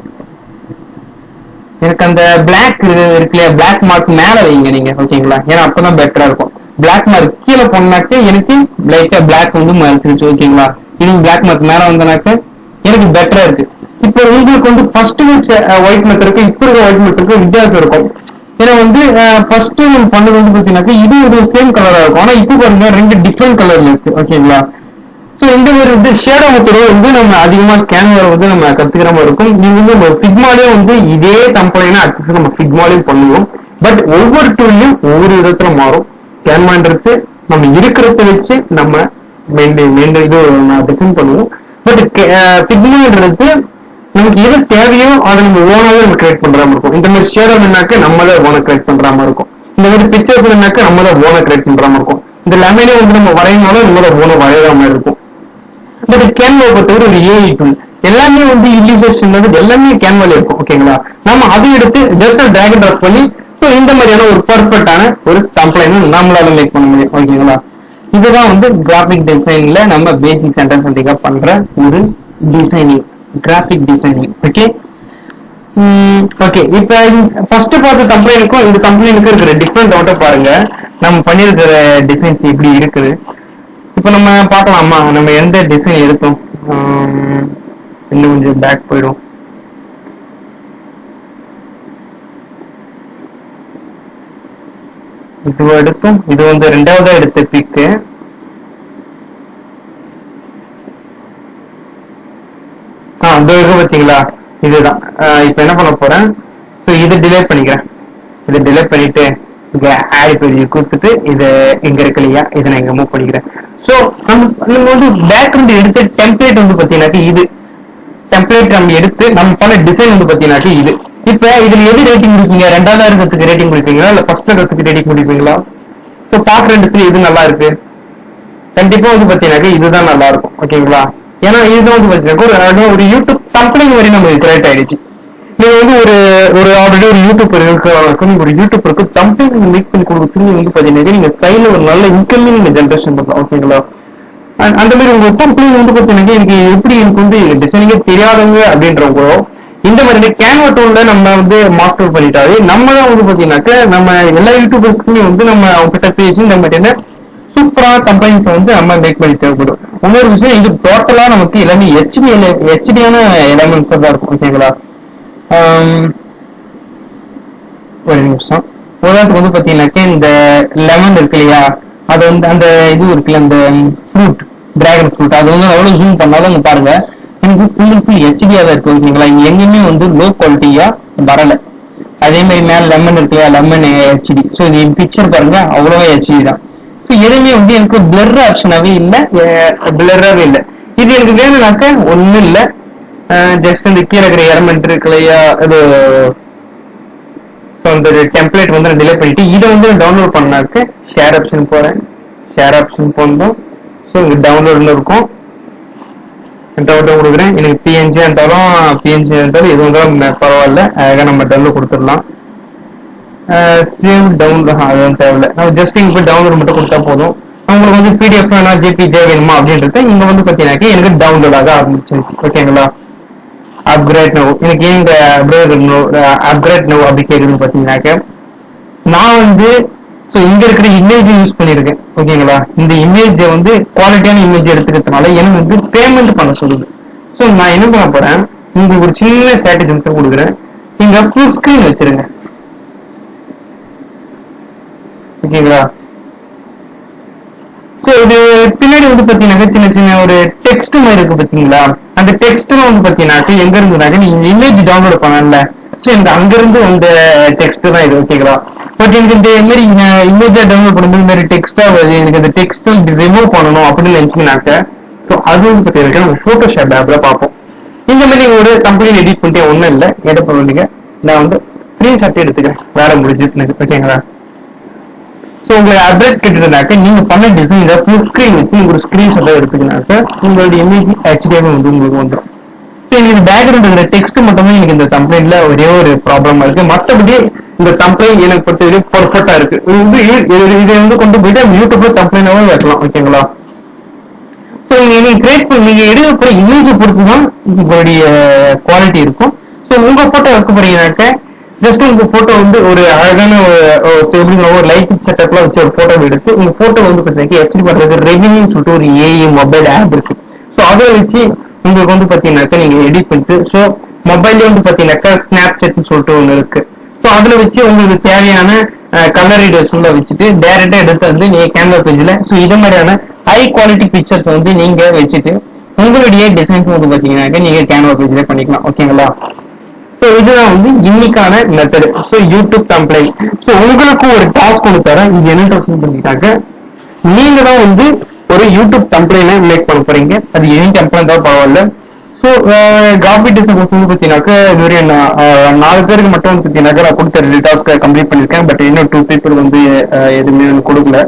எனக்கு அந்த பிளாக் இருக்குல்ல, பிளாக் மார்க் மேல வைங்க நீங்க. ஓகேங்களா? ஏன்னா அப்பதான் பெட்டரா இருக்கும். பிளாக் மார்க் கீழே போனாக்க எனக்கு லைட்டா பிளாக் வந்து மறைச்சிருச்சு. ஓகேங்களா? இது பிளாக் மார்க் மேல வந்தனாக்க எனக்கு பெட்டரா இருக்கு. இப்போ உங்களுக்கு வந்து ஃபர்ஸ்ட் வச்ச ஒயிட் மெத்தருக்கு இப்ப இருக்க ஒயிட் மெத்தருக்கு வித்தியாசம் இருக்கும். ஏன்னா வந்து ஃபர்ஸ்ட் நம்ம பண்ணது வந்து பாத்தீங்கன்னாக்க இது ஒரு சேம் கலரா இருக்கும், ஆனா இப்போ பாருங்க ரெண்டு டிஃப்ரெண்ட் கலர்ல இருக்கு. ஓகேங்களா? ஸோ இந்த மாதிரி வந்து ஷேடோ மெத்தடை வந்து நம்ம அதிகமா கேன்வா வந்து நம்ம கத்துக்கிற மாதிரி இருக்கும். நீங்க வந்து நம்ம ஃபிக்மாலையும் வந்து இதே கம்பெனினா அக்சஸ் நம்ம ஃபிக்மாலையும் பண்ணுவோம். பட் ஒவ்வொரு டூல்லையும் ஒவ்வொரு விதத்துல மாறும். கேன்வான்றது நம்ம இருக்கிறத வச்சு நம்ம இது டிசைன் பண்ணுவோம். பட் ஃபிக்மான்றது நமக்கு எது தேவையோ அதை நம்ம ஓனாவே நம்ம கிரியேட் பண்ற மாதிரி இருக்கும். இந்த மாதிரி ஷேடோ வேணாக்க நம்ம தான் ஓனை கிரியேட் பண்ற மாதிரி இருக்கும். இந்த மாதிரி பிக்சர்ஸ் வேணாக்க நம்ம தான் ஓனை கிரியேட் பண்ற மாதிரி இருக்கும். இந்த லெமனே வந்து நம்ம வரையினாலும் நம்ம தான் ஓனை வரைகிற மாதிரி இருக்கும். பட் கேன்வா பொறுத்தவரை ஒரு ஏஐ டூல், எல்லாமே வந்து இல்லுஸ்ட்ரேஷன் எல்லாமே கேன்வால இருக்கும். ஓகேங்களா? நம்ம அதை எடுத்து ஜஸ்ட் டிராக் அண்ட் ட்ராப் பண்ணி ஸோ இந்த மாதிரியான ஒரு பர்ஃபெக்டான ஒரு கம்ப்ளைண்ட் நம்மளால மேக் பண்ண முடியும். ஓகேங்களா? இதுதான் வந்து கிராஃபிக் டிசைன்ல நம்ம பேசிக் சென்டென்ஸ் சென்டிங்கா பண்ற ஒரு designing, graphic designing. Okay okay, இப்ப ஃபர்ஸ்ட் பார்த்த கம்ப்ளைனுக்கும் இந்த கம்ப்ளைனுக்கும் இருக்கிற டிஃபரெண்ட் அவுட்ட பாருங்க. நம்ம பண்ணிருக்கிற டிசைன்ஸ் எப்படி இருக்குது இப்ப நம்ம பார்க்கலாமா? நம்ம எந்த டிசைன் எடுத்தோம், இன்னும் கொஞ்சம் பேக் போயிடும். இது எடுத்தோம், இது வந்து ரெண்டாவதா எடுத்த பிக்கு. பாத்தீங்களா? இதுதான். இப்ப என்ன பண்ண போறேன், ஸோ இதை டிலேட் பண்ணிக்கிறேன். இதை டிலேட் பண்ணிட்டு இங்க ஆட் பேஜ் கொடுத்துட்டு இது இங்க இருக்கு இல்லையா, இதை நான் இங்க மூவ் பண்ணிக்கிறேன். ஸோ நம்ம வந்து பேக்ரவுண்ட் எடுத்து டெம்ப்ளேட் வந்து பாத்தீங்கன்னாக்கா இது டெம்ப்ளேட் நம்ம எடுத்து நம்ம பண்ண டிசைன் வந்து பாத்தீங்கன்னாக்கா இது. இப்ப இதுல எது ரேட்டிங் கொடுப்பீங்க? ரெண்டாவது இருக்கிறதுக்கு ரேட்டிங் கொடுப்பீங்களா இல்ல ஃபர்ஸ்ட் இருக்கிறதுக்கு ரேட்டிங் கொடுப்பீங்களா? ஸோ பாக்குற இடத்துல எது நல்லா இருக்கு? கண்டிப்பா வந்து பாத்தீங்கன்னாக்கா இதுதான் நல்லா இருக்கும். ஓகேங்களா? ஏன்னா இதுதான் வந்து பாத்தீங்கன்னா ஒரு யூடியூப் கம்பெனி வரை நம்ம கிரியேட் ஆயிடுச்சு. நீங்க வந்து ஒரு ஒரு ஆல்ரெடி ஒரு யூடியூபர் இருக்கிறவங்களுக்கும் நீங்க ஒரு யூடியூபருக்கு கம்பெனி மேக் பண்ணி கொடுக்குறது வந்து பாத்தீங்கன்னா நீங்க சைட்ல ஒரு நல்ல இன்கமே நீங்க ஜென்ரேஷன் பண்ணலாம். ஓகேங்களா? அந்த மாதிரி உங்க கம்பெனி வந்து பாத்தீங்கன்னா எனக்கு எப்படி எனக்கு வந்து டிசைனிங்கே தெரியாதவங்க அப்படின்றவங்களோ இந்த மாதிரி கேன்வா டூல்ல நம்ம வந்து மாஸ்டர் பண்ணிட்டாவே நம்ம தான் வந்து பாத்தீங்கன்னாக்க நம்ம எல்லா யூடியூபர்ஸ்க்குமே வந்து நம்ம அவங்க கிட்ட பேசி நம்ம என்ன சூப்பரா கம்பெனிஸ் வந்து நம்ம மேக் பண்ணி தேவைப்படும். இன்னொரு விஷயம், இது டோட்டலா நமக்கு எல்லாமே ஹெச்டியான எலமெண்ட்ஸ் தான் இருக்கும். ஓகேங்களா? ஒரு நிமிஷம். உதாரணத்துக்கு வந்து பாத்தீங்கன்னாக்க இந்த லெமன் இருக்கு இல்லையா, அது வந்து அந்த இது இருக்குல்ல அந்த ஃப்ரூட், டிராகன் ஃப்ரூட், அது வந்து எவ்வளவு ஜூம் பண்ணாலும் அங்க பாருங்க எனக்கு ஃபுல் ஹெச்டியா தான் இருக்கு. ஓகேங்களா? இங்க எங்கேயுமே வந்து லோ குவாலிட்டியா வரல. அதே மாதிரி மேல லெமன் இருக்கு இல்லையா, லெமன் ஹெச்டி. ஸோ இது பிக்சர் பாருங்க அவ்வளவா ஹெச்டி தான். ஸோ எதுவுமே வந்து எனக்கு பிளர் ஆப்ஷனாவே இல்லை, பிளராகவே இல்லை. இது எனக்கு வேணும்னாக்க ஒன்றும் இல்லை, ஜஸ்ட் இந்த கீழே இருக்கிற எலமெண்ட் இருக்கு இல்லையா, இது அந்த டெம்ப்ளேட் வந்து நான் டிலே பண்ணிட்டு இதை வந்து டவுன்லோட் பண்ணாக்க ஷேர் ஆப்ஷன் போறேன். ஷேர் ஆப்ஷன் போனோம். ஸோ இங்க டவுன்லோட்ல இருக்கும், டவுன்லோட் கொடுக்குறேன். எனக்கு பிஎன்ஜி இருந்தாலும் எது வந்தாலும் பரவாயில்ல, அழகாக நம்ம டவுன்லோட் கொடுத்துடலாம். சேவ் டவுன்லோட் அதுவும் தேவையில்லை, நம்ம ஜஸ்ட் இங்க போய் டவுன்லோட் மட்டும் கொடுத்தா போதும். உங்களுக்கு வந்து பிடிஎஃப் வேணா ஜேபிஜே வேணுமா அப்படின்றது இங்க வந்து பாத்தீங்கன்னா எனக்கு டவுன்லோட் ஆக ஆரம்பிச்சிருச்சு. ஓகேங்களா? அப்கிரேட் நோ, எனக்கு ஏன் இந்த அப்கிரேட் நோ அப்படி கேக்குதுன்னு பாத்தீங்கன்னாக்க நான் வந்து ஸோ இங்க இருக்கிற இமேஜ் யூஸ் பண்ணியிருக்கேன் ஓகேங்களா. இந்த இமேஜை வந்து குவாலிட்டியான இமேஜ் எடுத்துக்கிறதுனால எனக்கு வந்து பேமெண்ட் பண்ண சொல்லுது. ஸோ நான் என்ன பண்ண போறேன், உங்களுக்கு ஒரு சின்ன ஸ்ட்ராட்டஜி மட்டும் கொடுக்குறேன். நீங்க ஃபுல் ஸ்கிரீன் வச்சிருங்க ஓகேங்களா. ஸோ இது பின்னாடி வந்து பாத்தீங்கன்னா சின்ன சின்ன ஒரு டெக்ஸ்ட் மாதிரி இருக்கு பாத்தீங்களா. அந்த டெக்ஸ்ட்ல வந்து பாத்தீங்கன்னாக்க எங்க இருந்துனாக்க நீங்க இமேஜ் டவுன்லோட் பண்ணல. ஸோ இந்த அங்கிருந்து வந்த டெக்ஸ்ட் தான் இது ஓகேங்களா. பட் எனக்கு இந்த மாதிரி இமேஜா டவுன்லோட் பண்ணும்போது இந்த மாதிரி டெக்ஸ்டா வருது, எனக்கு அந்த டெக்ஸ்ட் ரிமூவ் பண்ணணும் அப்படின்னு நினைச்சீங்கன்னாக்க ஸோ அது வந்து பாத்தீங்கன்னா நம்ம போட்டோஷாப் ஆப்ல பார்ப்போம். இந்த மாதிரி ஒரு கம்பெனி எடிட் பண்ணிட்டே ஒன்றும் இல்லை, எதை பண்ணுவீங்க, நான் வந்து ஸ்கிரீன்ஷாட் எடுத்துக்கிறேன், வேற முடிஞ்சு ஓகேங்களா. ஸோ உங்களை அப்டேட் கேட்டுனாக்க நீங்க பண்ண டிசைன் ஃபுல் ஸ்கிரீன் வச்சு ஒரு ஸ்கிரீன்ஷாட் எடுத்துக்கினாக்க உங்களுடைய இமேஜ் ஹெச்டிஎம் வந்து உங்களுக்கு வந்துடும். ஸோ எனக்கு பேக்ரவுண்ட் இந்த டெக்ஸ்ட் மட்டுமே எனக்கு இந்த கம்ப்ளைண்ட்ல ஒரே ஒரு ப்ராப்ளமா இருக்கு. மற்றபடி இந்த கம்ப்ளைண்ட் எனக்கு பொறுத்தவரை பர்ஃபெக்டா இருக்கு. இதை வந்து கொண்டு போயிட்டு யூடியூப்ல கம்ப்ளைண்டாவே வைக்கலாம் ஓகேங்களா. ஸோ நீங்க கிரியேட் பண்ணி நீங்க எடுக்க போற இமேஜை பொறுத்து தான் உங்களுடைய குவாலிட்டி இருக்கும். ஸோ உங்க போட்டோ வைக்க போறீங்கன்னாக்க ஜஸ்ட் உங்க போட்டோ வந்து ஒரு அழகான ஒரு லைட் செட்டப்ல வச்சு ஒரு போட்டோ எடுத்து உங்க போட்டோ வந்து பாத்தீங்கன்னா எப்படி பண்றது, ரெவினியூன்னு சொல்லிட்டு ஒரு ஏஐ மொபைல் ஆப் இருக்கு. ஸோ அதை வச்சு உங்களுக்கு வந்து பாத்தீங்கன்னாக்கா நீங்க எடிட் பண்ணிட்டு, ஸோ மொபைல்ல வந்து பாத்தீங்கன்னாக்கா ஸ்னாப் சாட்னு சொல்லிட்டு ஒண்ணு இருக்கு. ஸோ அதுல வச்சு உங்களுக்கு தேவையான கலர் ரீடர்ஸ் உள்ள வச்சுட்டு டைரக்டா எடுத்து வந்து நீங்க கேமரா பேஜ்ல ஸோ இது மாதிரியான ஹை குவாலிட்டி பிக்சர்ஸ் வந்து நீங்க வச்சுட்டு உங்களுடைய டிசைன்ஸ் வந்து பாத்தீங்கன்னாக்கா நீங்க கேமரா பேஜ்ல பண்ணிக்கலாம் ஓகேங்களா. ஸோ இதுதான் வந்து இன்னைக்கான method. So YouTube template. So உங்களுக்கு ஒரு டாஸ்க் ஒன்று தரேன். இது என்ன டாஸ்க் பண்ணிட்டாக்க நீங்க தான் வந்து ஒரு யூடியூப் டெம்ப்ளேட் மேக் பண்ண போறீங்க. அது எனி டெம்ப்ளேட் தான் பரவாயில்ல. ஸோ கிராஃபிக் டிசைன் வந்து பார்த்தீங்கன்னாக்க இதுவரை 4 பேருக்கு மட்டும் வந்து பார்த்தீங்கன்னாக்க நான் கொடுத்த டாஸ்க்கை கம்ப்ளீட் பண்ணியிருக்கேன். பட் இன்னும் 2 people வந்து எதுவுமே கொடுக்கல.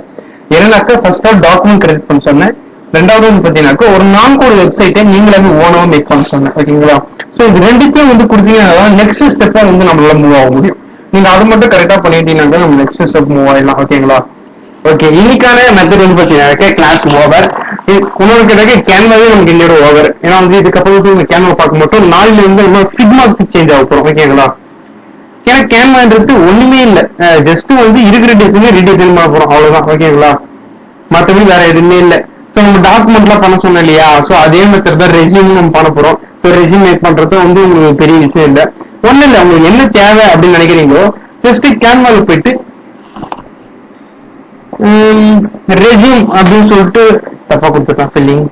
என்னன்னாக்கா ஃபர்ஸ்ட் ஆஃப் டாக்குமெண்ட் கிரியேட் பண்ண சொன்னேன். ரெண்டாவது வந்து பாத்தீங்கன்னாக்க ஒரு நான்கு வெப்சைட்டை நீங்களே ஓனவா மேக் பண்ண சொன்னேன் ஓகேங்களா. ஸோ இது ரெண்டுத்தையும் வந்து கொடுத்தீங்கன்னா நெக்ஸ்ட் ஸ்டெப்பா வந்து நம்மளால மூவ் ஆக முடியும். நீங்க அதை மட்டும் கரெக்டா பண்ணிட்டீங்கன்னா நம்ம நெக்ஸ்ட் ஸ்டெப் மூவ் ஆயிடலாம் ஓகேங்களா. ஓகே, இன்னைக்கான மெத்தட் வந்து பாத்தீங்கன்னா கிளாஸ் ஓவர். இன்னொரு கேட்டாக்க கேன்வாவே நமக்கு இன்னொரு ஓவர். ஏன்னா வந்து இதுக்கப்புறம் கேன்வா பார்க்க மட்டும் நாளில இருந்து நம்ம ஃபிக்மாக்கு சேஞ்ச் ஆக போறோம் ஓகேங்களா. ஏன்னா கேன்வான்றது ஒண்ணுமே இல்லை, ஜஸ்ட் வந்து இருக்கிற டிசைன் ரீடிசைன் பண்ண போறோம் அவ்வளவுதான் ஓகேங்களா. மற்றபடி வேற எதுவுமே இல்லை. ஸோ நம்ம டாக்குமெண்ட்லாம் பண்ண சொன்னோம் இல்லையா, ஸோ அதே மெத்தட் தான் ரெஸ்யூம் நம்ம பண்ண போறோம். ஸோ ரெஸ்யூம் மேக் பண்றது வந்து உங்களுக்கு பெரிய விஷயம் இல்லை, ஒன்றும் இல்லை. உங்களுக்கு என்ன தேவை அப்படின்னு நினைக்கிறீங்களோ ஜஸ்ட் கேன்வால போயிட்டு ரெஸ்யூம் அப்படின்னு சொல்லிட்டு தப்பா கொடுத்துருக்கான் ஃபில்லிங்.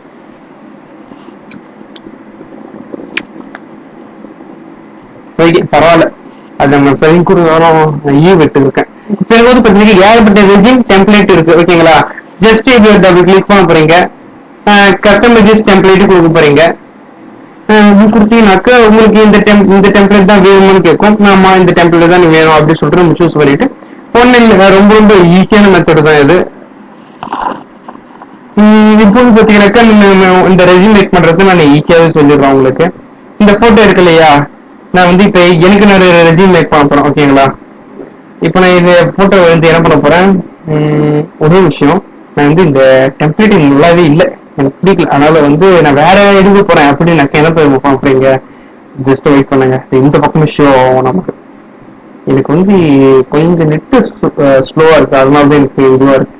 ஓகே பரவாயில்ல, அது நம்ம ஃபில்லிங் கொடுத்தாலும் விட்டு இருக்கேன். இப்போ வந்து பார்த்தீங்கன்னா ஏகப்பட்ட ரெஸ்யூம் டெம்ப்ளேட் இருக்கு ஓகேங்களா. ஜஸ்ட் இது டபுள் கிளிக் பண்ண போறீங்க, கஸ்டமைஸ் டெம்ப்ளேட் கொடுக்க போறீங்க. கொடுத்தீங்கன்னாக்க உங்களுக்கு இந்த டெம்ப்ளேட் தான் வேணும்னு கேட்கும். நாம இந்த டெம்ப்ளேட் தான் வேணும் அப்படின்னு சொல்லிட்டு நம்ம சூஸ் பண்ணிட்டு ஒன்னும் இல்லை, ரொம்ப ரொம்ப ஈஸியான மெத்தட் தான் இது. இப்போ பாத்தீங்கன்னாக்கா இந்த ரெஸ்யூம் மேக் பண்றது நான் ஈஸியாவே சொல்லிடுறேன் உங்களுக்கு. இந்த போட்டோ இருக்கு இல்லையா, நான் வந்து இப்ப எனக்கு நான் ரெஸ்யூம் மேக் பண்ண போறேன் ஓகேங்களா. இப்போ நான் இந்த போட்டோ வந்து என்ன பண்ண போறேன், ஒரு விஷயம், நான் வந்து இந்த டெம்ப்ளேட் நல்லாவே இல்லை, எனக்கு பிடிக்கல. அதனால வந்து நான் வேற எடுக்க போறேன் அப்படின்னு நான் என்ன பண்ணுறீங்க, ஜஸ்ட் வெயிட் பண்ணுங்க. இந்த பக்கம் ஷோ நமக்கு எனக்கு வந்து கொஞ்சம் நெட்டு ஸ்லோவா இருக்கு, அதனாலதான் எனக்கு இதுவா இருக்கு.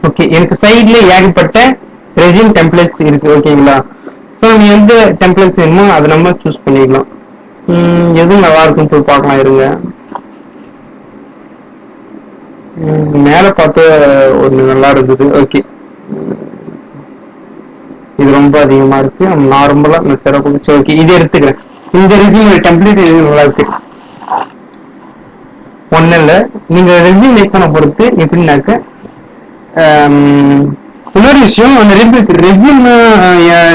ஓகே, எனக்கு சைட்ல ஏகப்பட்ட ரெஸ்யூம் டெம்ப்ளேட்ஸ் இருக்கு ஓகேங்களா. ஸோ நீ எந்த டெம்ப்ளேட்ஸ் வேணுமோ அதை நம்ம சூஸ் பண்ணிக்கலாம். எதுவும் நல்லா இருக்குன்னு போய் பார்க்கலாம் இருங்க. மேல பார்த்து ஒன்று நல்லா இருக்குது. ஓகே, இது ரொம்ப அதிகமா இருக்கு, நார்மலா மெத்தட. ஓகே, இது எடுத்துக்கிறேன். இந்த ரெஸ்யூம் டெம்ப்ளேட் இது நல்லா இருக்கு. ஒன்னும் இல்லை, நீங்க ரெஸ்யூம் மேக் பண்ண பொறுத்து எப்படின்னாக்க இன்னொரு விஷயம், அந்த ரெஸ்யூம்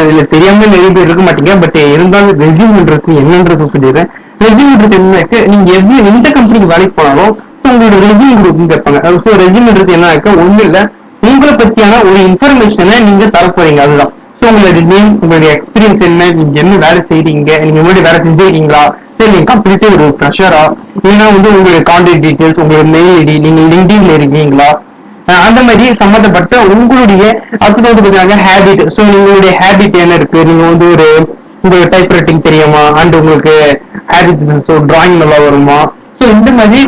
இதுல தெரியாம நிறைய பேர் இருக்க மாட்டீங்க. பட் இருந்தாலும் ரெஸ்யூம்ன்றது என்னன்றது சொல்லிடுறேன். ரெஸ்யூம்ன்றது என்னன்னாக்க நீங்க எந்த கம்பெனிக்கு வேலைக்கு போனாலும் உங்களோட ரெஸ்யூம் குரூப் கேட்பாங்க. ஸோ ரெஸ்யூம்ன்றது என்னன்னாக்க ஒண்ணு இல்லை, உங்களை பத்தியான ஒரு இன்ஃபர்மேஷனை நீங்க தரப்போறீங்க, அதுதான். ஸோ உங்களுடைய நேம், உங்களுடைய எக்ஸ்பீரியன்ஸ் என்ன, நீங்க என்ன வேலை செய்றீங்க, நீங்க முன்னாடி வேலை செஞ்சிருக்கீங்களா, சரி நீங்க கம்ப்ளீட்டா ஒரு ஃப்ரெஷரா, இல்லைன்னா வந்து உங்களுடைய கான்டாக்ட் டீடைல்ஸ், உங்களுடைய மெயில் ஐடி, நீங்க லிங்க்டின்ல இருக்கீங்களா, அந்த மாதிரி சம்பந்தப்பட்ட உங்களுடைய அடுத்தது ஹேபிட். ஸோ உங்களுடைய ஹேபிட் என்ன இருக்கு, நீங்க வந்து ஒரு உங்களுக்கு டைப் ரைட்டிங் தெரியுமா அண்ட் உங்களுக்கு ஹேபிட்ஸ், ஸோ டிராயிங் நல்லா வருமா, ஸோ இந்த மாதிரி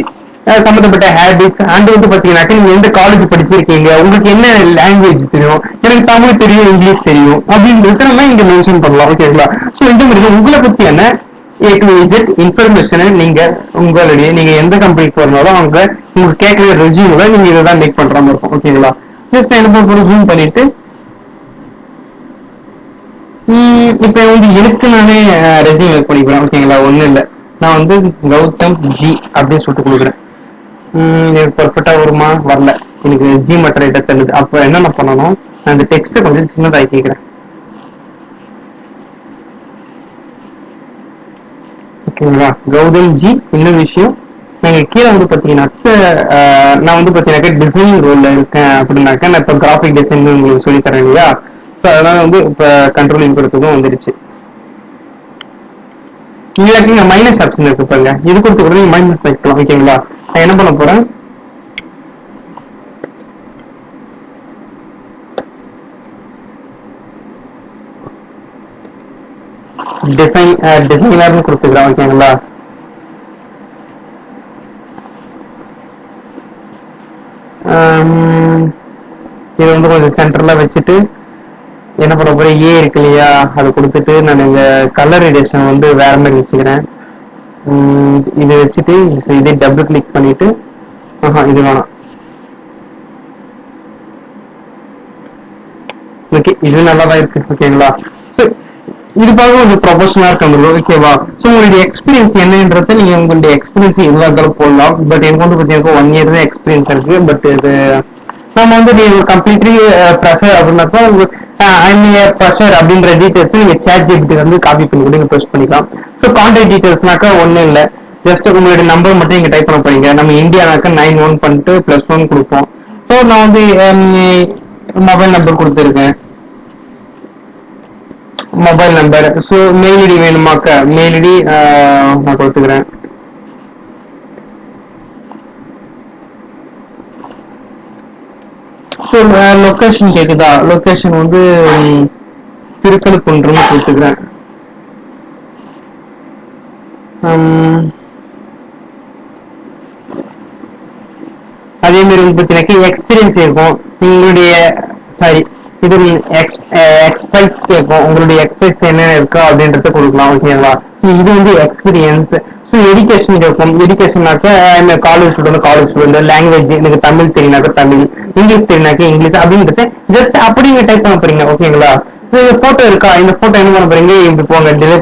சம்மந்தப்பட்ட ஹேபிட்ஸ் அண்ட் வந்து பாத்தீங்கன்னாக்க நீங்க எந்த காலேஜ் படிச்சிருக்கீங்க, உங்களுக்கு என்ன லாங்குவேஜ் தெரியும், எனக்கு தமிழ் தெரியும் இங்கிலீஷ் தெரியும் அப்படின்றது நம்ம இங்க மென்ஷன் பண்ணலாம். ஓகேங்களா? ஸோ இந்த மாதிரி உங்களை பத்தியான A to Z இன்ஃபர்மேஷனை நீங்க உங்களுடைய நீங்க எந்த கம்பெனிக்கு வரனாலும் அவங்க உங்களுக்கு கேட்கிற ரெஸ்யூம்ல நீங்க இதை தான் மேக் பண்ற மாதிரி இருக்கும். ஓகேங்களா? ஜஸ்ட் என்ன பண்ண ஜூம் பண்ணிட்டு இப்ப வந்து எனக்கு நானே ரெஸ்யூம் மேக் பண்ணிக்கிறேன். ஓகேங்களா? ஒண்ணும் இல்லை, நான் வந்து கௌதம் ஜி அப்படின்னு சொல்லிட்டு கொடுக்குறேன். எனக்கு பர்ஃபெக்டா வருமா? வரல, எனக்கு ஜி மற்ற ஐட்ட தருது. அப்ப என்ன பண்ணணும், நான் அந்த டெக்ஸ்ட்டை கொஞ்சம் சின்னதாக்கிக்கிறேன். ஓகேங்களா? கௌதம் ஜி. இன்னொரு விஷயம், நீங்க கீழே வந்து பாத்தீங்கன்னாக்க நான் வந்து பாத்தீங்கன்னாக்க டிசைனிங் ரோல்ல இருக்கேன் அப்படின்னாக்க நான் இப்ப கிராஃபிக் டிசைன் உங்களுக்கு சொல்லி தரேன் இல்லையா? ஸோ அதனால வந்து இப்ப கண்ட்ரோலிங் கொடுத்ததும் வந்துருச்சு. இல்லாட்டி நான் மைனஸ் ஆப்ஷன் இருக்கு பாருங்க, இது கொடுத்து கூட நீங்க மைனஸ் ஆகிக்கலாம். ஓகேங்களா? நான் என்ன பண்ண போறேன், டிசைனர்னு கொடுத்துக்கிறேன். ஓகேங்களா? இது வந்து கொஞ்சம் சென்டர்ல வச்சுட்டு என்ன பண்ண போறேன், ஏ இருக்கு இல்லையா, அதை கொடுத்துட்டு நான் இந்த கலர் எடிஷன் வந்து வேற மாதிரி வச்சுக்கிறேன். இதை வச்சுட்டு இதே டபுள் கிளிக் பண்ணிட்டு இது வேணாம். ஓகே, இது நல்லாதான் இருக்கு. ஓகேங்களா? இது பார்க்க ஒரு ப்ரொஃபஷனலா இருக்க. ஓகேவா? ஸோ உங்களுடைய எக்ஸ்பீரியன்ஸ் என்னன்றத நீங்க உங்களுடைய எக்ஸ்பீரியன்ஸ் எதுவாக இருந்தாலும் போடலாம். பட் எனக்கு வந்து பார்த்தீங்கன்னா 1 year தான் எக்ஸ்பீரியன்ஸ் இருக்கு. பட் இது நம்ம வந்து நீங்க கம்ப்ளீட்லி ப்ரெஷர் அப்படின்னாக்கா ப்ரெஷர் அப்படின்ற டீடைல்ஸ் நீங்க ChatGPT வந்து காப்பி பண்ணி கூட நீங்க போஸ்ட் பண்ணிக்கலாம். ஸோ கான்டாக்ட் டீடைல்ஸ்னாக்கா ஒன்றும் இல்லை, ஜஸ்ட் உங்களுடைய நம்பர் மட்டும் நீங்க டைப் பண்ண போறீங்க. நம்ம இந்தியானாக்கா 91 பண்ணிட்டு +1 கொடுப்போம். ஸோ நான் வந்து மொபைல் நம்பர் கொடுத்துருக்கேன், mobile number. So mail ID வேணுமாக்க மெயில் ஐடி நான் கொடுத்துக்கிறேன். ஸோ லொக்கேஷன் கேக்குதா, லொக்கேஷன் வந்து திருக்கழுக்குன்றம் கொடுத்துக்கிறேன். அதே மாதிரி வந்து பார்த்தீங்கன்னா எக்ஸ்பீரியன்ஸ் இருக்கும் உங்களுடைய, சாரி இது எக்ஸ்பெக்ட்ஸ் கேட்கும், உங்களுடைய எக்ஸ்பெக்ட்ஸ் என்னென்ன இருக்கோ அப்படின்றத கொடுக்கலாம். ஓகேங்களா? ஸோ இது வந்து எக்ஸ்பீரியன்ஸ். ஸோ எஜுகேஷன் கேட்கும், எஜுகேஷன்னாக்கா college student college student, language எனக்கு தமிழ் தெரியினாக்கா தமிழ், இங்கிலீஷ் தெரியினாக்கா இங்கிலீஷ் அப்படின்றது ஜஸ்ட் அப்படி நீங்க டைப் பண்ண போறீங்க. ஓகேங்களா? இந்த போட்டோ இருக்கா, இந்த போட்டோ என்ன பண்ண போறீங்க, இப்படி போங்க, டிலே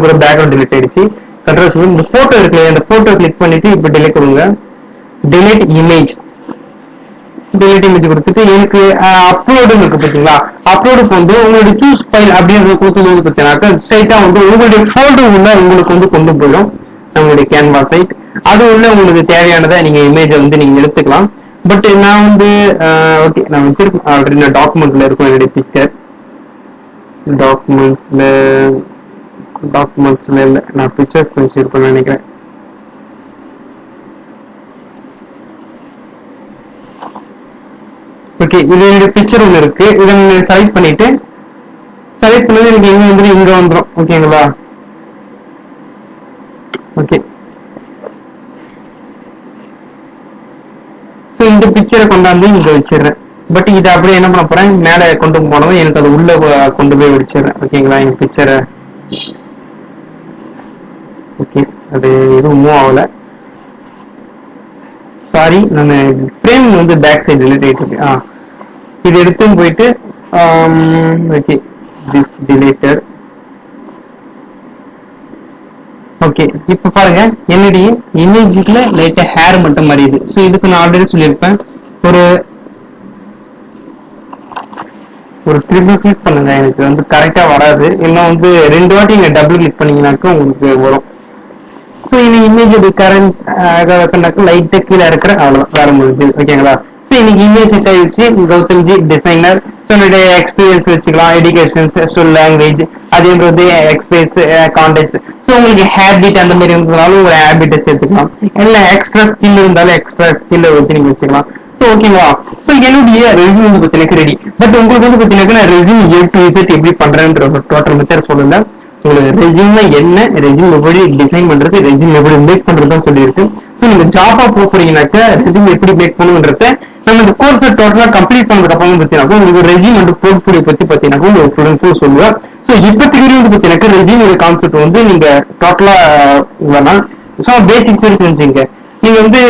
கூட பேக்ரவுண்ட் டிலீட் ஆயிடுச்சு. கண்ட்ரோல் இந்த போட்டோ இருக்கு, இந்த போட்டோ கிளிக் பண்ணிட்டு இப்ப டிலே கொடுங்க, டிலீட் இமேஜ், டிலீட் இமேஜ் கொடுத்துட்டு எனக்கு அப்லோடுன்னு இருக்கு பார்த்தீங்களா, அப்லோடுக்கு வந்து உங்களுடைய சூஸ் ஃபைல் அப்படின்றது கொடுத்தது பார்த்தீங்கன்னாக்கா ஸ்ட்ரைட்டா வந்து உங்களுடைய ஃபோல்டர் உள்ள உங்களுக்கு வந்து கொண்டு போயிடும் நம்மளுடைய கேன்வா சைட். அது உள்ள உங்களுக்கு தேவையானதை நீங்க இமேஜை வந்து நீங்க எடுத்துக்கலாம். பட் நான் வந்து ஓகே நான் வச்சிருக்கேன் ஆல்ரெடி, நான் டாக்குமெண்ட்ல இருக்கும் என்னுடைய பிக்சர். டாக்குமெண்ட்ஸ்ல இல்லை, நான் பிக்சர்ஸ் வச்சிருப்பேன்னு நினைக்கிறேன். ஓகே, இது என்னுடைய பிக்சர் ஒன்று இருக்கு, இதை செலக்ட் பண்ணிட்டு செலக்ட் பண்ணது எனக்கு எங்க வந்து இங்க வந்துடும். ஓகேங்களா? ஓகே, இந்த பிக்சரை கொண்டாந்து இங்க வச்சிடுறேன். பட் இதை அப்படியே என்ன பண்ண போறேன், மேலே கொண்டு போனதும் எனக்கு அது உள்ள கொண்டு போய் வச்சிடுறேன். ஓகேங்களா? எங்க பிக்சரை ஓகே, அது எதுவும் மூவ் ஆகல, சாரி. நான் ஃப்ரேம் வந்து பேக் சைடு டிலீட் ஆயிட்டு இருக்கு. இது எடுத்து போயிட்டு ஓகே திஸ் டிலீட்டட். ஓகே, இப்ப பாருங்க என்னுடைய இமேஜுக்குள்ள லைட்டா ஹேர் மட்டும் மறையுது. ஸோ இதுக்கு நான் ஆல்ரெடி சொல்லியிருப்பேன், ஒரு ட்ரிபிள் கிளிக் பண்ணுங்க, எனக்கு வந்து கரெக்டா வராது. இன்னும் வந்து 2 வாட்டி நீங்க டபுள் கிளிக் பண்ணீங்கன்னாக்க உங்களுக்கு வரும். ஸோ இந்த இமேஜ் கரன்ஸ் லைட்டா கீழே இருக்கிற அவ்வளவுதான், வேற முடிஞ்சு. ஓகேங்களா? ஸோ இன்னைக்கு இமேஜ் செட் ஆயிடுச்சு. கௌதம் ஜி டிசைனர். ஸோ என்னுடைய எக்ஸ்பீரியன்ஸ் வச்சுக்கலாம், எஜுகேஷன்ஸ், ஸோ லாங்குவேஜ், அதேன்றது எக்ஸ்பீரியன்ஸ், கான்டாக்ட்ஸ். ஸோ உங்களுக்கு ஹேபிட் அந்த மாதிரி இருந்ததுனாலும் ஒரு ஹேபிட்டை சேர்த்துக்கலாம், இல்லை எக்ஸ்ட்ரா ஸ்கில் இருந்தாலும் எக்ஸ்ட்ரா ஸ்கில்லை வச்சு நீங்க வச்சுக்கலாம். ஸோ ஓகேங்களா. ஸோ என்னுடைய ரெசியூம் வந்து பார்த்தீங்கன்னா ரெடி. பட் உங்களுக்கு வந்து பார்த்தீங்கன்னா நான் ரெசியூம் A to Z எப்படி பண்றேன்ற ஒரு டோட்டல் மெத்தட் சொல்லல. உங்களுக்கு ரெசியூம்னா என்ன, ரெசியூம் எப்படி டிசைன் பண்றது, ரெசியூம் எப்படி மேக் பண்றதுன்னு சொல்லியிருக்கு. ஸோ நீங்க ஜாபா போறீங்கன்னாக்க ரெசியூம் எப்படி மேக் பண்ணுன்றத நம்ம இந்த கோர்ஸை டோட்டலா கம்ப்ளீட் பண்ணதுக்கு அப்புறம் பார்த்தீங்கன்னா உங்களுக்கு ரெசியூம் வந்து போர்ட்ஃபோலியோ பத்தி பார்த்தீங்கன்னா உங்களுக்கு ஸ்டூடெண்ட்ஸும் சொல்லுவேன். ஸோ இப்போதைக்கு வந்து பார்த்தீங்கன்னா ரெசியூம் கான்செப்ட் வந்து நீங்க டோட்டலா வேணாம். ஸோ பேசிக்ஸ் தெரிஞ்சுங்க. நீங்க வந்து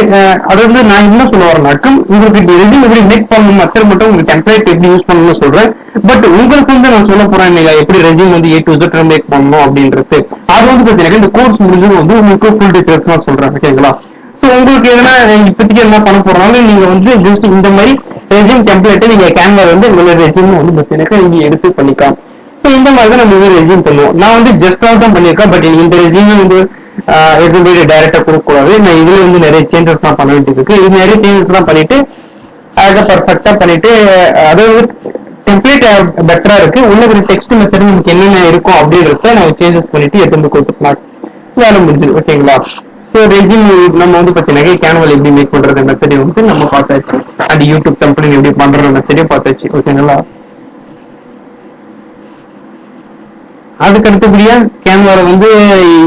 அதாவது நான் என்ன சொல்ல வரேன்னாக்கும் உங்களுக்கு ரெசியூம் எப்படி மேக் பண்ணணும் மெத்தட் மட்டும் உங்களுக்கு டெம்ப்ளேட் எப்படி யூஸ் பண்ணணும்னு சொல்றேன். பட் உங்களுக்கு வந்து நான் சொல்ல போறேன் இல்லையா எப்படி ரெசியூம் வந்து A to Z மேக் பண்ணணும் அப்படின்றது. அது வந்து பாத்தீங்கன்னா இந்த கோர்ஸ் முடிஞ்சது வந்து உங்களுக்கு ஃபுல் டீடைல்ஸ் நான் சொல்றேன். ஓகேங்களா. ஸோ உங்களுக்கு எதனா இப்போதைக்கு என்ன பண்ண போறோம்னாலும் நீங்க வந்து ஜஸ்ட் இந்த மாதிரி ரெசியூம் டெம்ப்ளேட்டை நீங்க கேன்வா வந்து உங்களோட ரெசியூம் வந்து பாத்தீங்கன்னா நீங்க எடுத்து பண்ணிக்கலாம். ஸோ இந்த மாதிரி தான் நம்ம வந்து ரெசியூம் பண்ணுவோம். நான் வந்து ஜஸ்டாக தான் பண்ணியிருக்கேன். பட் இந்த ரெசியூம் வந்து எதுவுமே டைரக்டா கொடுக்கக்கூடாது. நான் இதுல வந்து நிறைய சேஞ்சஸ் தான் பண்ண வேண்டியது இருக்கு. இது நிறைய சேஞ்சஸ் தான் பண்ணிட்டு அதை பர்ஃபெக்டா பண்ணிட்டு அதாவது டெம்ப்ளேட் பெட்டரா இருக்கு. உள்ள ஒரு டெக்ஸ்ட் மெத்தட் நமக்கு என்னென்ன இருக்கும் அப்படின்றத நம்ம சேஞ்சஸ் பண்ணிட்டு எடுத்து கொடுத்துக்கலாம். வேலை முடிஞ்சது. ஓகேங்களா. ஸோ ரெசியூம் நம்ம வந்து பார்த்தீங்கன்னா கேன்வால் எப்படி மேக் பண்றது மெத்தடையும் வந்து நம்ம பார்த்தாச்சு. அந்த யூடியூப் டெம்ப்ளேட் எப்படி பண்ற மெத்தடையும் பார்த்தாச்சு. ஓகேங்களா. அதுக்கு அடுத்தபடியா கேன்வால வந்து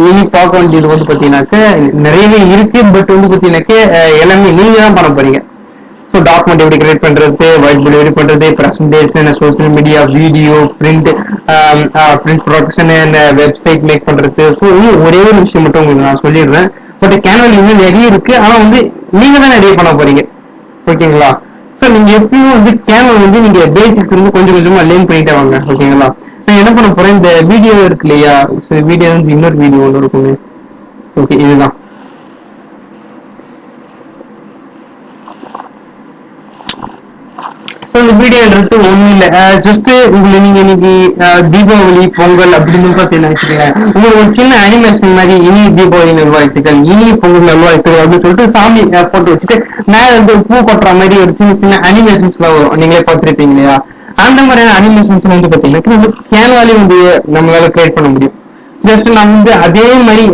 இனி பார்க்க வேண்டியது வந்து பாத்தீங்கன்னாக்க நிறையவே இருக்கு. பட் வந்து பாத்தீங்கன்னாக்க எல்லாமே நீங்க தான் பண்ண போறீங்க. ஸோ டாக்குமெண்ட் எப்படி கிரியேட் பண்றது, ஒயிட் போர்டு எப்படி பண்றது, presentation, social media, video, print production, website make பண்றது. ஸோ இன்னும் ஒரே ஒரு விஷயம் மட்டும் உங்களுக்கு நான் சொல்லிடுறேன். பட் கேன்வால இன்னும் நிறைய இருக்கு. ஆனா வந்து நீங்க தான் நிறைய பண்ண போறீங்க. ஓகேங்களா. ஸோ நீங்க எப்பயும் வந்து கேன்வா வந்து நீங்க பேசிக்ஸ் இருந்து கொஞ்சம் கொஞ்சமா லேர்ன் பண்ணிட்டே வாங்க. ஓகேங்களா. நான் என்ன பண்ண போறேன், இந்த வீடியோ இருக்கு இல்லையா, வீடியோ வந்து இன்னொரு வீடியோ ஒன்று இருக்குங்க. ஓகே இதுதான். இந்த வீடியோன்றது ஒண்ணும் இல்ல, ஜஸ்ட் உங்களை நீங்க இன்னைக்கு தீபாவளி பொங்கல் அப்படின்னு பாத்தீங்கன்னா வச்சுக்கோங்க, உங்களுக்கு ஒரு சின்ன அனிமேஷன் மாதிரி இனி தீபாவளி நல்வாழ்த்துக்கள், இனி பொங்கல் நல்வாழ்த்துக்கள் அப்படின்னு சொல்லிட்டு சாமி போட்டு வச்சுட்டு மேல வந்து பூ கொட்டுற மாதிரி ஒரு சின்ன சின்ன அனிமேஷன்ஸ் எல்லாம் வரும். நீங்களே பார்த்துருப்பீங்க இல்லையா. அந்த மாதிரியான அனிமேஷன்ஸ் வந்து பாத்தீங்கன்னா கேன்வாலே வந்து நம்மளால கிரியேட் பண்ண முடியும். ஜஸ்ட் நான் வந்து அதே மாதிரி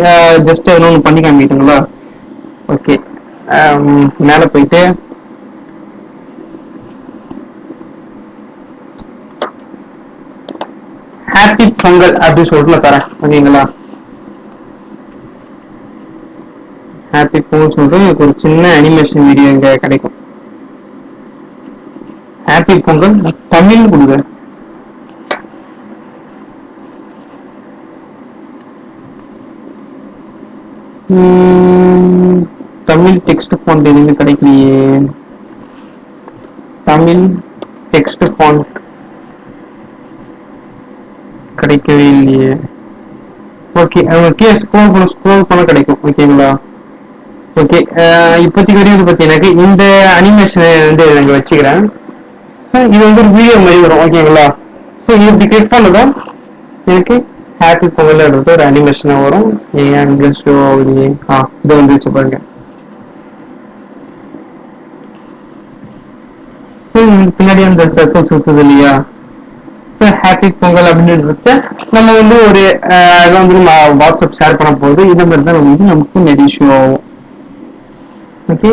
ஜஸ்ட் ஒன்று பண்ணி காமிக்கிட்டுங்களா. ஓகே மேல போயிட்டு ஹாப்பி பொங்கல் அப்படின்னு சொல்லிட்டு தரேன். ஓகேங்களா. ஹாப்பி பொங்கல் சொல்லிட்டு எனக்கு ஒரு சின்ன அனிமேஷன் வீடியோ இங்க கிடைக்கும். ஹாப்பி பொங்கல் தமிழ் கொடுங்க. தமிழ் டெக்ஸ்ட் ஃபாண்ட் எதுவுமே கிடைக்கலையே. தமிழ் டெக்ஸ்ட் ஃபாண்ட் கிடைக்கவே இல்லையே. ஓகே ஓகே ஸ்க்ரோல் பண்ண கிடைக்கும். ஓகேங்களா. ஓகே இப்போதைக்கு வரையும் வந்து பார்த்தீங்கன்னாக்க இந்த அனிமேஷனை வந்து நாங்கள் வச்சுக்கிறேன். இது வந்து ஒரு வீடியோ மாதிரி வரும். ஓகேங்களா. ஸோ இது இப்படி கிளிக் பண்ணதும் எனக்கு ஹாப்பி பொங்கல் ஒரு அனிமேஷனாக வரும். ஏன் ஷோ இது வந்துச்சு பாருங்க. ஸோ பின்னாடி அந்த சர்க்கிள் சுத்துது இல்லையா. ஹாப்பி பொங்கல் அப்படின்றத நம்ம வந்து ஒரு வந்து நம்ம வாட்ஸ்அப் ஷேர் பண்ண போகுது. இந்த மாதிரி தான் வந்து நமக்கு நிறைய இஷ்யூ ஆகும். ஓகே.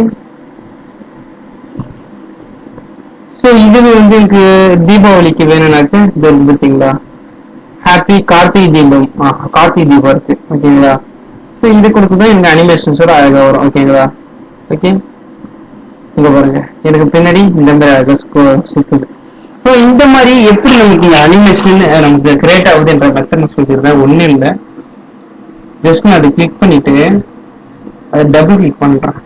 ஸோ இது வந்து எனக்கு தீபாவளிக்கு வேணும்னாக்க இது வந்து பார்த்தீங்களா ஹாப்பி கார்த்திகை தீபம், கார்த்திகை தீபம் இருக்கு. ஓகேங்களா. ஸோ இது கொடுத்துதான் எனக்கு அனிமேஷன்ஸோட அழகா வரும். ஓகேங்களா. ஓகே இங்க பாருங்க எனக்கு பின்னாடி இந்த மாதிரி சுத்துது. ஸோ இந்த மாதிரி எப்படி நமக்கு இந்த அனிமேஷன் நமக்கு கிரியேட் ஆகுதுன்ற மெத்தட் சொல்லிடுறேன். ஒன்றும் இல்லை, ஜஸ்ட் நான் அதை கிளிக் பண்ணிட்டு அதை டபுள் கிளிக் பண்றேன்.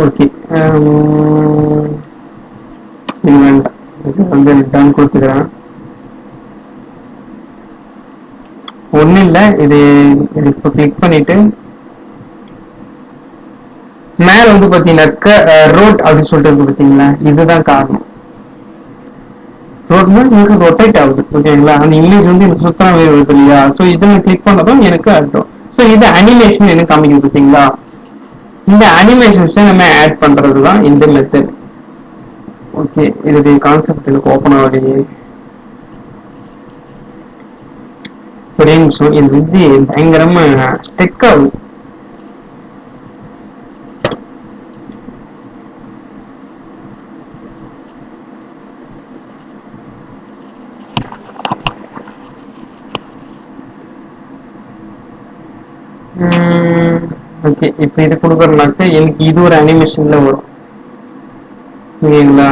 ஓகே இது வேண்டாம், இது வந்து டன் கொடுத்துக்கிறேன். ஒன்னும் இல்லை, இது இப்போ கிளிக் பண்ணிட்டு மேல வந்து பாத்தீங்கன்னாக்க ரோட் அப்படின்னு சொல்லிட்டு இருக்கு பாத்தீங்களா. இதுதான் காரணம். ரோட்னா எனக்கு ரொட்டேட் ஆகுது. ஓகேங்களா. அந்த இமேஜ் வந்து எனக்கு சுத்தமாக வருது இல்லையா. ஸோ இதை நான் கிளிக் பண்ணதும் எனக்கு அர்த்தம். ஸோ இது அனிமேஷன் எனக்கு காமிக்குது பார்த்தீங்களா. இந்த அனிமேஷன்ஸை நம்ம ஆட் பண்றது தான் இந்த மெத்தட். ஓகே, இதோடைய கான்செப்ட் எனக்கு ஓப்பன் ஆகுது. ஒரே நிமிஷம், இது வந்து பயங்கரமா ஸ்டெக் ஆகுது. ஓகே, இப்போ இது கொடுக்கறனாக்க எனக்கு இது ஒரு அனிமேஷன்ல வரும். ஓகேங்களா,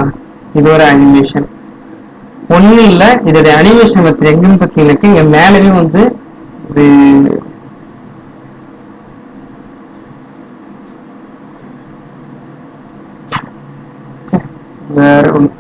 இது ஒரு அனிமேஷன். ஒன்றும் இல்லை, இதோடைய அனிமேஷன் பற்றி எங்கன்னு பார்த்தீங்கன்னாக்க இங்கே மேலேயும் வந்து இது வேற ஒன்று